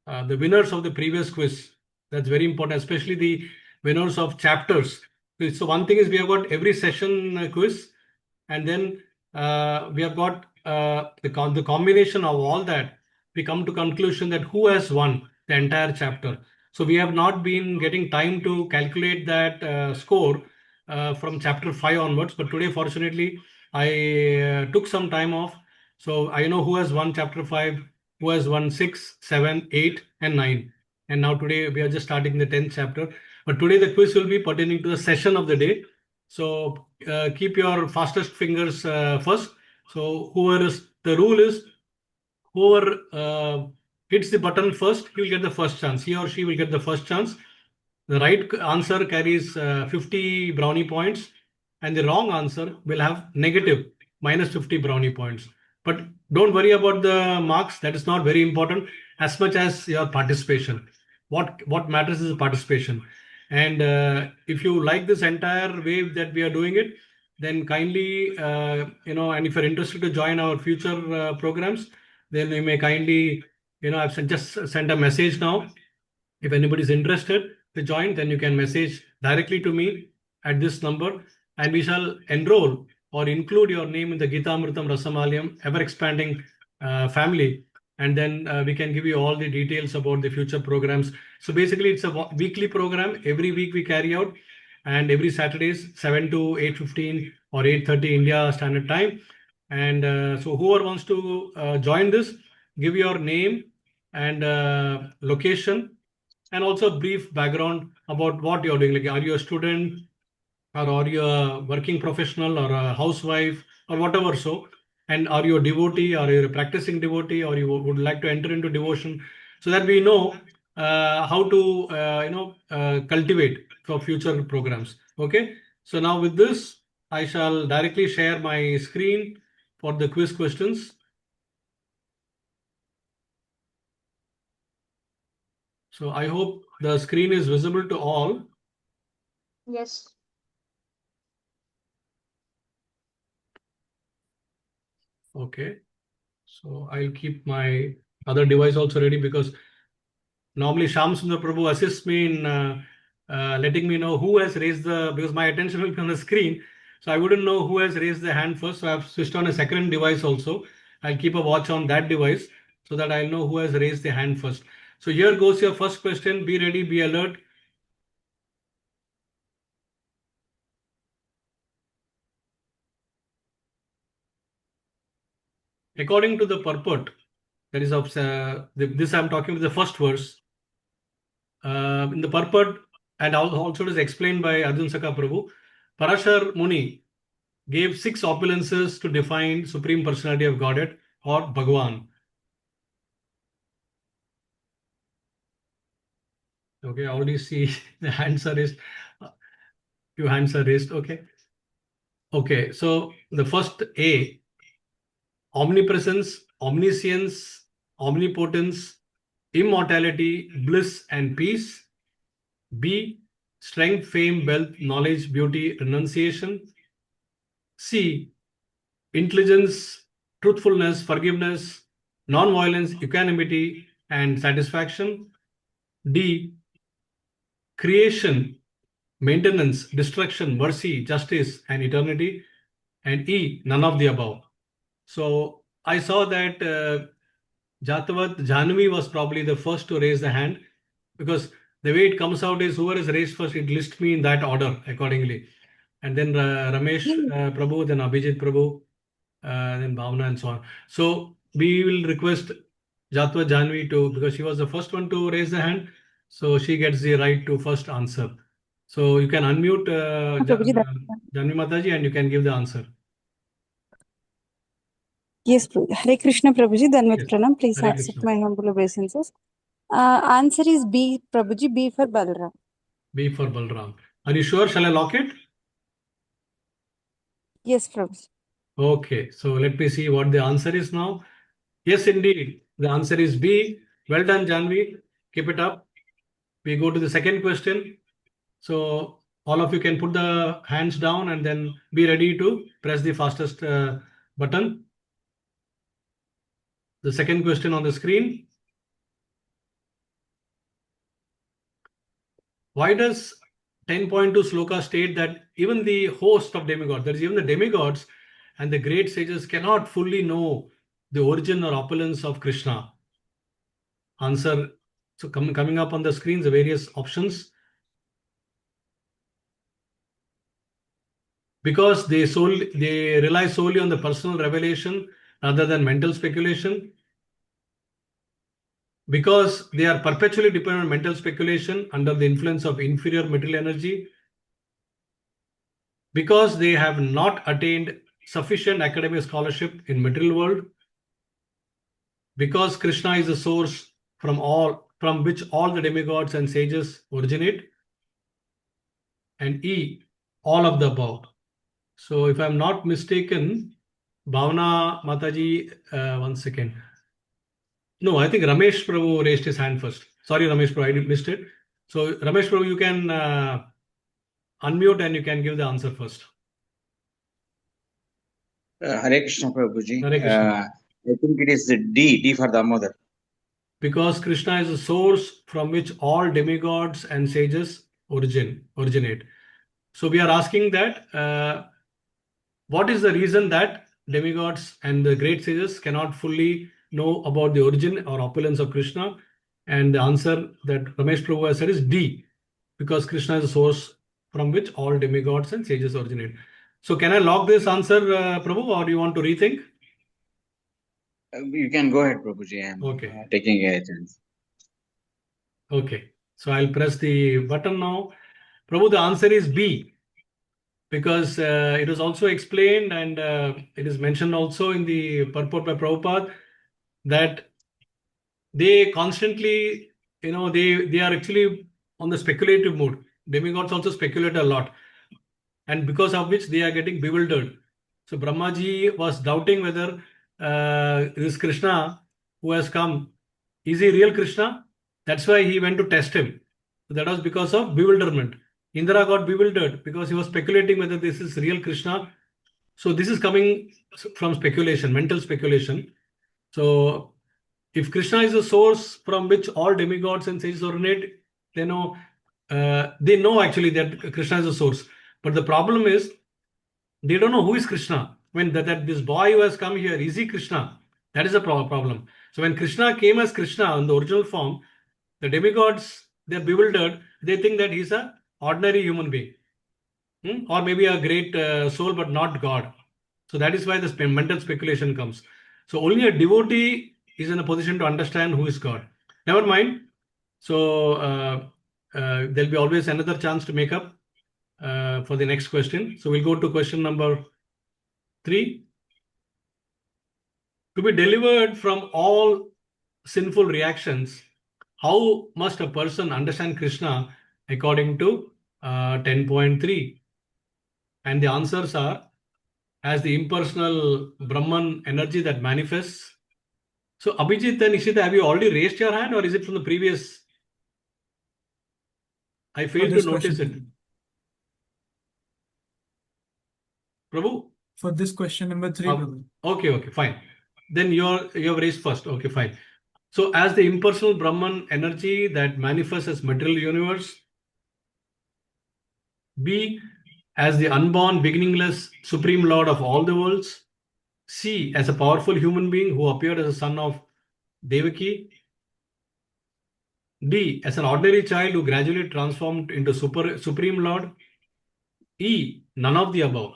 winners of the previous quiz. That's very important, especially the winners of chapters. So one thing is we have got every session quiz, and then we have got the combination of all that. We come to conclusion that who has won the entire chapter. So we have not been getting time to calculate that score from chapter 5 onwards. But today, fortunately, I took some time off. So I know who has won chapter 5, who has won 6, 7, 8, and 9. And now today we are just starting the 10th chapter. But today the quiz will be pertaining to the session of the day. So keep your fastest fingers first. So the rule is whoever hits the button first, he will get the first chance. He or she will get the first chance. The right answer carries 50 brownie points, and the wrong answer will have negative minus 50 brownie points. But don't worry about the marks. That is not very important as much as your participation. What matters is the participation. And if you like this entire way that we are doing it, then kindly, and if you're interested to join our future programs, then you may kindly, I've just sent a message now. If anybody is interested to join, then you can message directly to me at this number, and we shall enroll or include your name in the Gita Amritam Rasamalayam ever expanding family. And then we can give you all the details about the future programs. So basically, it's a weekly program. Every week we carry out, and every Saturdays 7 to 8:15 or 8:30 India Standard Time. And so whoever wants to join this, give your name and location, and also a brief background about what you're doing. Like, are you a student, or are you a working professional, or a housewife, or whatever? So, and are you a devotee, or are you a practicing devotee, or you would like to enter into devotion, so that we know how to cultivate for future programs. Okay. So now with this, I shall directly share my screen for the quiz questions. So I hope the screen is visible to all. Yes. Okay. So I'll keep my other device also ready, because normally Sham Sundar Prabhu assists me in letting me know who has raised because my attention will be on the screen. So I wouldn't know who has raised the hand first. So I've switched on a second device also. I'll keep a watch on that device so that I'll know who has raised the hand first. So here goes your first question. Be ready, be alert. According to the purport, that is of this I'm talking with the first verse. In the purport, and also it is explained by Arjun Sakha Prabhu, Parashar Muni gave 6 opulences to define Supreme Personality of Godhead, or Bhagavan. Okay, I already see the answer is Few hands are raised. Okay. Okay. So the first A, omnipresence, omniscience, omnipotence, immortality, bliss, and peace. B, strength, fame, wealth, knowledge, beauty, renunciation. C, intelligence, truthfulness, forgiveness, non-violence, equanimity, and satisfaction. D, creation, maintenance, destruction, mercy, justice, and eternity. And E, none of the above. So I saw that Jatavat Janvi was probably the first to raise the hand, because the way it comes out is whoever is raised first, it lists me in that order accordingly. And then Ramesh Prabhu, then Abhijit Prabhu, then Bhavna, and so on. So we will request Jatwa Janvi to, because she was the first one to raise the hand, so she gets the right to first answer. So you can unmute Prabhuji, Janvi Mataji, and you can give the answer. Yes, Prabhuji. Hare Krishna, Prabhuji. Dhanvat Yes. Pranam. Please Hare accept Krishna. my humble obeisances. Answer is B, Prabhuji. B for Balram. B for Balram. Are you sure? Shall I lock it? Yes, Prabhuji. Okay, so let me see what the answer is now. Yes, indeed. The answer is B. Well done, Janvi. Keep it up. We go to the second question. So all of you can put the hands down and then be ready to press the fastest button. The second question on the screen. Why does 10.2 sloka state that even the host of demigods, that is even the demigods and the great sages, cannot fully know the origin or opulence of Krishna? Answer, so coming up on the screens, the various options. Because they rely solely on the personal revelation rather than mental speculation. Because they are perpetually dependent on mental speculation under the influence of inferior material energy. Because they have not attained sufficient academic scholarship in material world. Because Krishna is the source from which all the demigods and sages originate. And E, all of the above. So if I'm not mistaken, Bhavna Mataji, one second. No, I think Ramesh Prabhu raised his hand first. Sorry, Ramesh Prabhu, I missed it. So Ramesh Prabhu, you can unmute and you can give the answer first. Hare Krishna Prabhuji. Hare Krishna. I think it is the D for Damodar. Because Krishna is the source from which all demigods and sages originate. So we are asking that what is the reason that demigods and the great sages cannot fully know about the origin or opulence of Krishna? And the answer that Ramesh Prabhu has said is D, because Krishna is the source from which all demigods and sages originate. So can I lock this answer, Prabhu, or do you want to rethink? You can go ahead, Prabhuji. I'm Okay. taking a chance. Okay. So I'll press the button now. Prabhu, the answer is B, because it was also explained and it is mentioned also in the purport by Prabhupada that they constantly, they are actually on the speculative mode. Demigods also speculate a lot, and because of which they are getting bewildered. So Brahmaji was doubting whether this Krishna who has come, is he real Krishna? That's why he went to test him. So that was because of bewilderment. Indra got bewildered because he was speculating whether this is real Krishna. So this is coming from speculation, mental speculation. So if Krishna is the source from which all demigods and sages originate, they know actually that Krishna is the source. But the problem is they don't know who is Krishna. When that this boy who has come here, is he Krishna? That is the problem. So when Krishna came as Krishna in the original form, the demigods, they're bewildered. They think that he's an ordinary human being. Or maybe a great soul, but not God. So that is why the mental speculation comes. So only a devotee is in a position to understand who is God. Never mind. So there'll be always another chance to make up for the next question. So we'll go to question number 3. To be delivered from all sinful reactions, how must a person understand Krishna according to 10.3? And the answers are as the impersonal Brahman energy that manifests. So Abhijit and Ishita, have you already raised your hand or is it from the previous? I For failed to this notice it. question, Prabhu? for this question number 3, Prabhu. Okay, fine. Then you have raised first. Okay, fine. So as the impersonal Brahman energy that manifests as material universe, B as the unborn, beginningless, supreme lord of all the worlds, C as a powerful human being who appeared as a son of Devaki, D as an ordinary child who gradually transformed into supreme lord, E none of the above.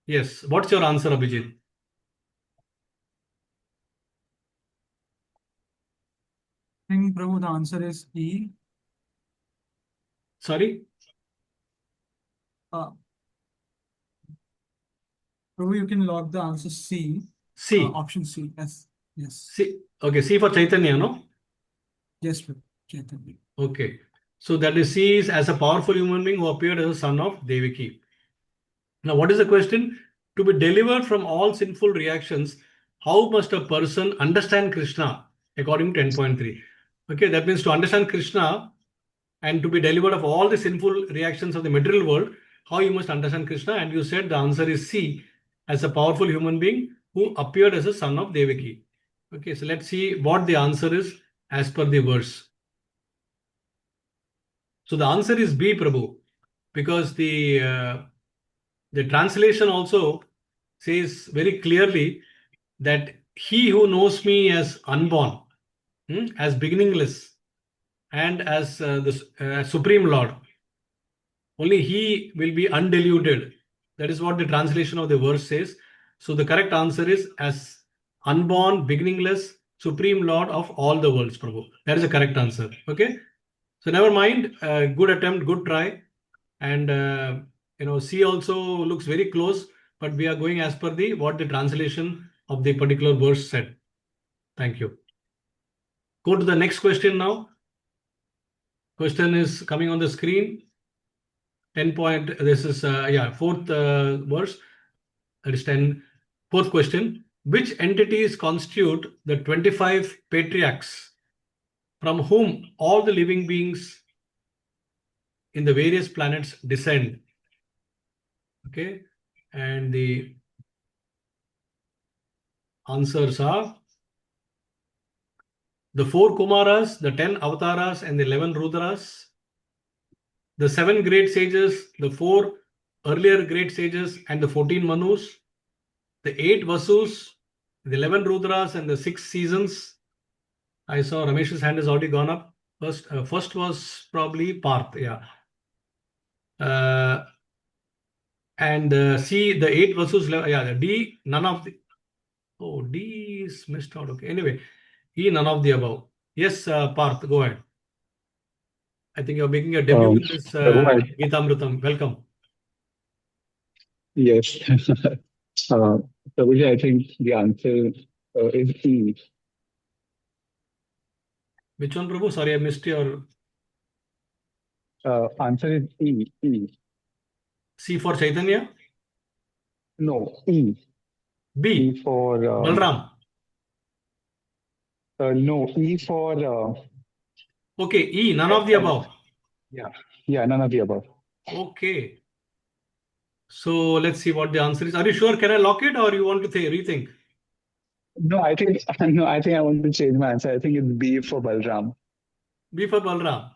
Yes, what's your answer, Abhijit? I think, Prabhu, the answer is E. Sorry? Prabhu, you can log the answer C. C. Option C. Yes. Yes. C. Okay, C for Chaitanya, no? Yes, Prabhu. Chaitanya. Okay. So that is C is as a powerful human being who appeared as a son of Devaki. Now, what is the question? To be delivered from all sinful reactions, how must a person understand Krishna according to 10.3? Okay, that means to understand Krishna and to be delivered of all the sinful reactions of the material world, how you must understand Krishna? And you said the answer is C, as a powerful human being who appeared as a son of Devaki. Okay, so let's see what the answer is as per the verse. So the answer is B, Prabhu, because the translation also says very clearly that he who knows me as unborn, as beginningless, and as the Supreme Lord, only he will be undiluted. That is what the translation of the verse says. So the correct answer is as unborn, beginningless, Supreme Lord of all the worlds, Prabhu. That is the correct answer. Okay. So never mind. Good attempt, good try. And C also looks very close, but we are going as per the what the translation of the particular verse said. Thank you. Go to the next question now. Question is coming on the screen. 10 point. This is fourth verse. That is 10. Fourth question. Which entities constitute the 25 patriarchs from whom all the living beings in the various planets descend? Okay. And the answers are the 4 Kumaras, the 10 Avataras, and the 11 Rudras, the 7 great sages, the 4 earlier great sages, and the 14 Manus, the 8 Vasus, the 11 Rudras, and the 6 seasons. I saw Ramesh's hand has already gone up. First was probably Parth, yeah. And C, the 8 Vasus, yeah, the D, none of the. Oh, D is missed out. Okay, anyway, E, none of the above. Yes, Parth, go ahead. I think you're making a debut in this Gitamrutam. Welcome. Yes. Prabhuji, I think the answer is E. Which one, Prabhu? Sorry, I missed your. Answer is E. E. C for Chaitanya? No, E. B. E for Balram. no, E for Okay, E, none of the above. yeah, none of the above. Okay. So let's see what the answer is. Are you sure? Can I lock it or you want to rethink? No, I think I want to change my answer. I think it's B for Balram. B for Balram.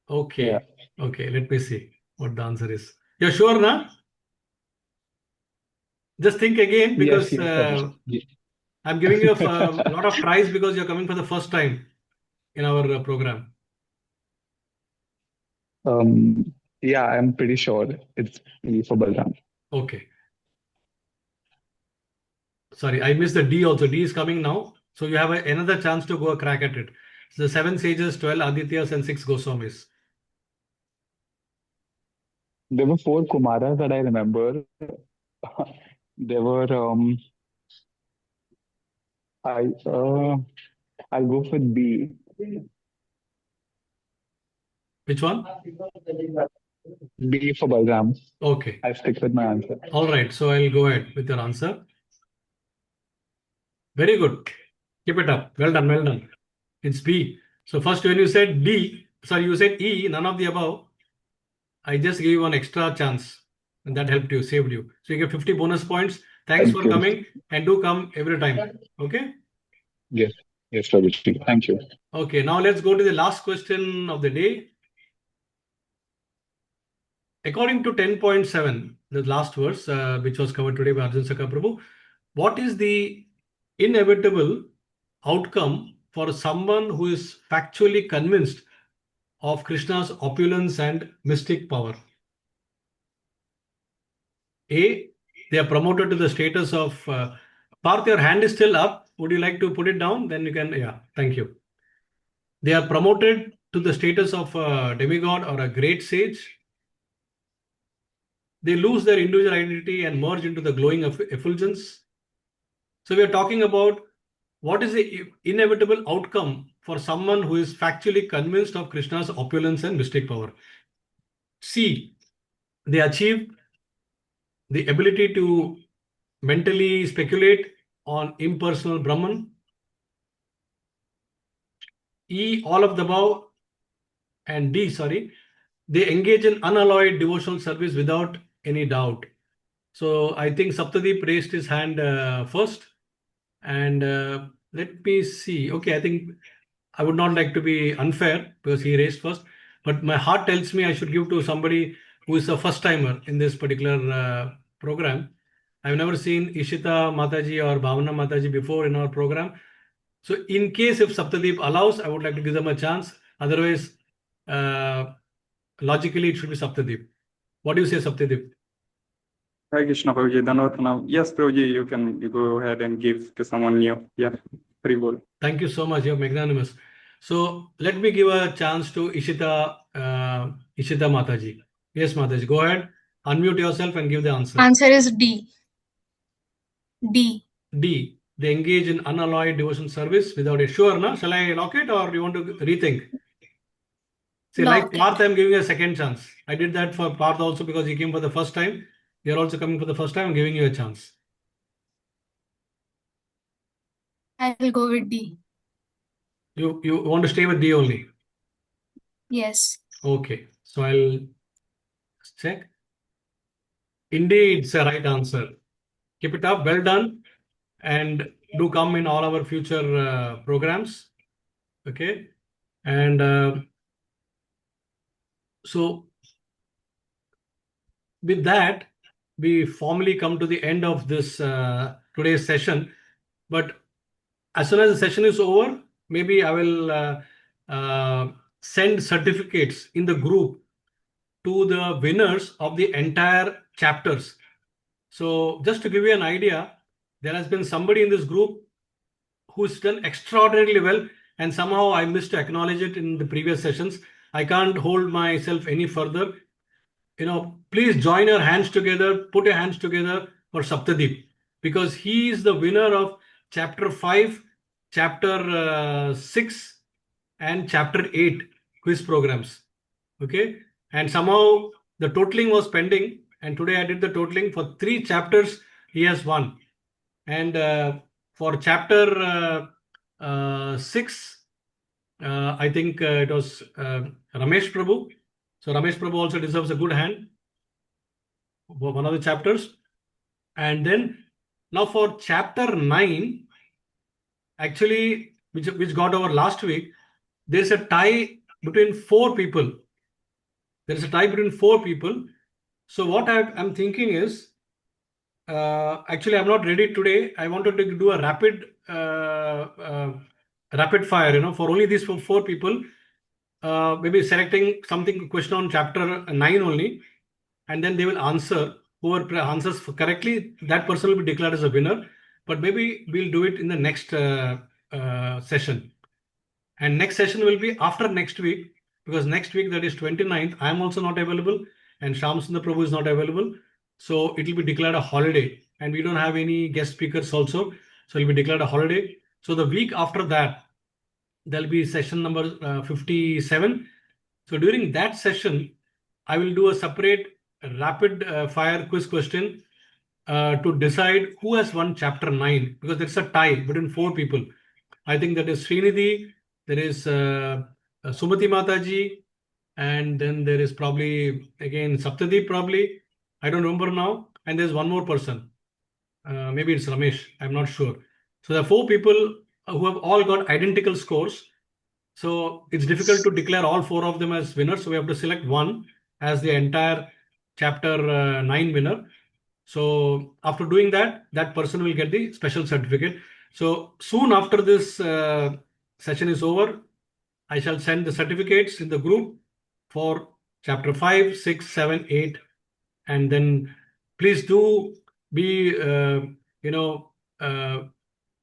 Okay. Yeah. Okay, let me see what the answer is. You're sure, na? Just think again because Yes, Prabhuji. I'm giving you a lot of tries because you're coming for the first time in our program. Yeah, I'm pretty sure it's B for Balram. Okay. Sorry, I missed the D also. D is coming now. So you have another chance to go a crack at it. So the 7 sages, 12 Adityas, and 6 Goswamis. There were 4 Kumaras that I remember. There were I'll go for B. Which one? B for Balram. Okay. I stick with my answer. All right. So I'll go ahead with your answer. Very good. Keep it up. Well done. Well done. It's B. So first when you said D, sorry, you said E, none of the above. I just gave you one extra chance and that helped you, saved you. So you get 50 bonus points. Thanks Thank for you. coming and do come every time. Okay. Yes, yes, Prabhuji. Thank you. Okay. Now let's go to the last question of the day. According to 10.7, the last verse, which was covered today by Arjun Sakha Prabhu, what is the inevitable outcome for someone who is factually convinced of Krishna's opulence and mystic power? A, they are promoted to the status of Parth, your hand is still up. Would you like to put it down? Then you can, yeah, thank you. They are promoted to the status of a demigod or a great sage. They lose their individual identity and merge into the glowing effulgence. So we are talking about what is the inevitable outcome for someone who is factually convinced of Krishna's opulence and mystic power. C, they achieve the ability to mentally speculate on impersonal Brahman. E, all of the above. And D, sorry, they engage in unalloyed devotional service without any doubt. So I think Saptadeep raised his hand first. And let me see. Okay, I think I would not like to be unfair because he raised first. But my heart tells me I should give to somebody who is a first timer in this particular program. I've never seen Ishita Mataji or Bhavana Mataji before in our program. So in case if Saptadeep allows, I would like to give them a chance. Otherwise, logically, it should be Saptadeep. What do you say, Saptadeep? Hare Krishna, Prabhuji. Dhanavad Pranam. Yes, Prabhuji, you go ahead and give to someone new. Yeah, very good. Thank you so much. You're magnanimous. So let me give a chance to Ishita Mataji. Yes, Mataji, go ahead. Unmute yourself and give the answer. Answer is D. D. D. They engage in unalloyed devotion service without a sure, na? Shall I lock it or you want to rethink? See, like Lock it. Parth, I'm giving you a second chance. I did that for Parth also because he came for the first time. You're also coming for the first time. I'm giving you a chance. I will go with D. You want to stay with D only? Yes. Okay. So I'll check. Indeed, it's a right answer. Keep it up. Well done. And do come in all our future programs. Okay. And so with that, we formally come to the end of this today's session. But as soon as the session is over, maybe I will send certificates in the group to the winners of the entire chapters. So just to give you an idea, there has been somebody in this group who's done extraordinarily well, and somehow I missed to acknowledge it in the previous sessions. I can't hold myself any further. Please join your hands together, put your hands together for Saptadeep, because he is the winner of chapter 5, chapter 6, and chapter 8 quiz programs. Okay. And somehow the totaling was pending, and today I did the totaling for 3 chapters. He has won. And for chapter 6, I think it was Ramesh Prabhu. So Ramesh Prabhu also deserves a good hand for one of the chapters. And then now for chapter 9, actually, which got over last week, there's a tie between 4 people. There's a tie between 4 people. So what I'm thinking is, actually, I'm not ready today. I wanted to do a rapid fire, for only these 4 people. Maybe selecting something question on chapter 9 only, and then they will answer. Whoever answers correctly, that person will be declared as a winner. But maybe we'll do it in the next session. And next session will be after next week, because next week, that is 29th, I am also not available, and Shyam Sundar Prabhu is not available. So it will be declared a holiday, and we don't have any guest speakers also. So it will be declared a holiday. So the week after that, there'll be session number 57. So during that session, I will do a separate rapid fire quiz question to decide who has won chapter 9, because there's a tie between 4 people. I think that is Srinidhi, there is Sumati Mataji, and then there is probably again Saptadeep, probably. I don't remember now. And there's one more person. Maybe it's Ramesh. I'm not sure. So there are 4 people who have all got identical scores. So it's difficult to declare all 4 of them as winners. So we have to select one as the entire chapter 9 winner. So after doing that, that person will get the special certificate. So soon after this session is over, I shall send the certificates in the group for chapter 5, 6, 7, 8. And then please do be,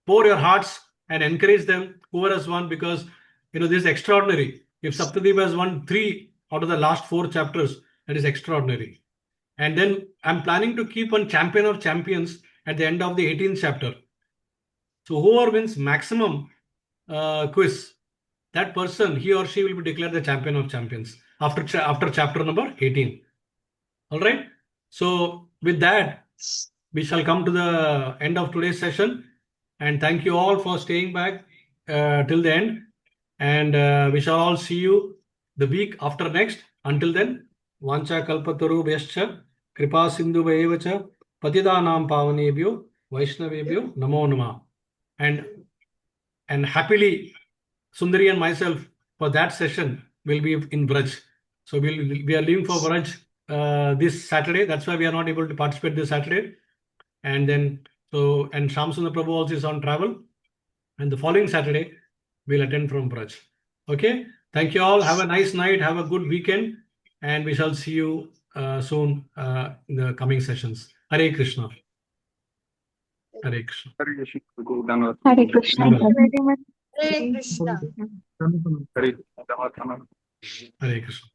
pour your hearts and encourage them, whoever has won, because, this is extraordinary. If Saptadeep has won 3 out of the last 4 chapters, that is extraordinary. And then I'm planning to keep one champion of champions at the end of the 18th chapter. So whoever wins maximum quiz, that person, he or she will be declared the champion of champions after chapter number 18. All right. So with that, we shall come to the end of today's session. And thank you all for staying back till the end. And we shall all see you the week after next. Until then, Vancha Kalpataru Vyascha, Kripa Sindhu Vayevacha, Patidanam Pavanebhyo, Vaishnavebhyo, Namo Nama. And happily, Sundari and myself for that session will be in Braj. So we are leaving for Braj this Saturday. That's why we are not able to participate this Saturday. And Shamsundar Prabhu also is on travel. And the following Saturday, we'll attend from Braj. Okay. Thank you all. Have a nice night. Have a good weekend. And we shall see you soon in the coming sessions. Hare Krishna. Hare Krishna. Hare Krishna, Prabhuji. Dhanwad. Hare Krishna. Thank you very much. Hare Krishna. Hare Krishna, Dhanwad. Hare Krishna.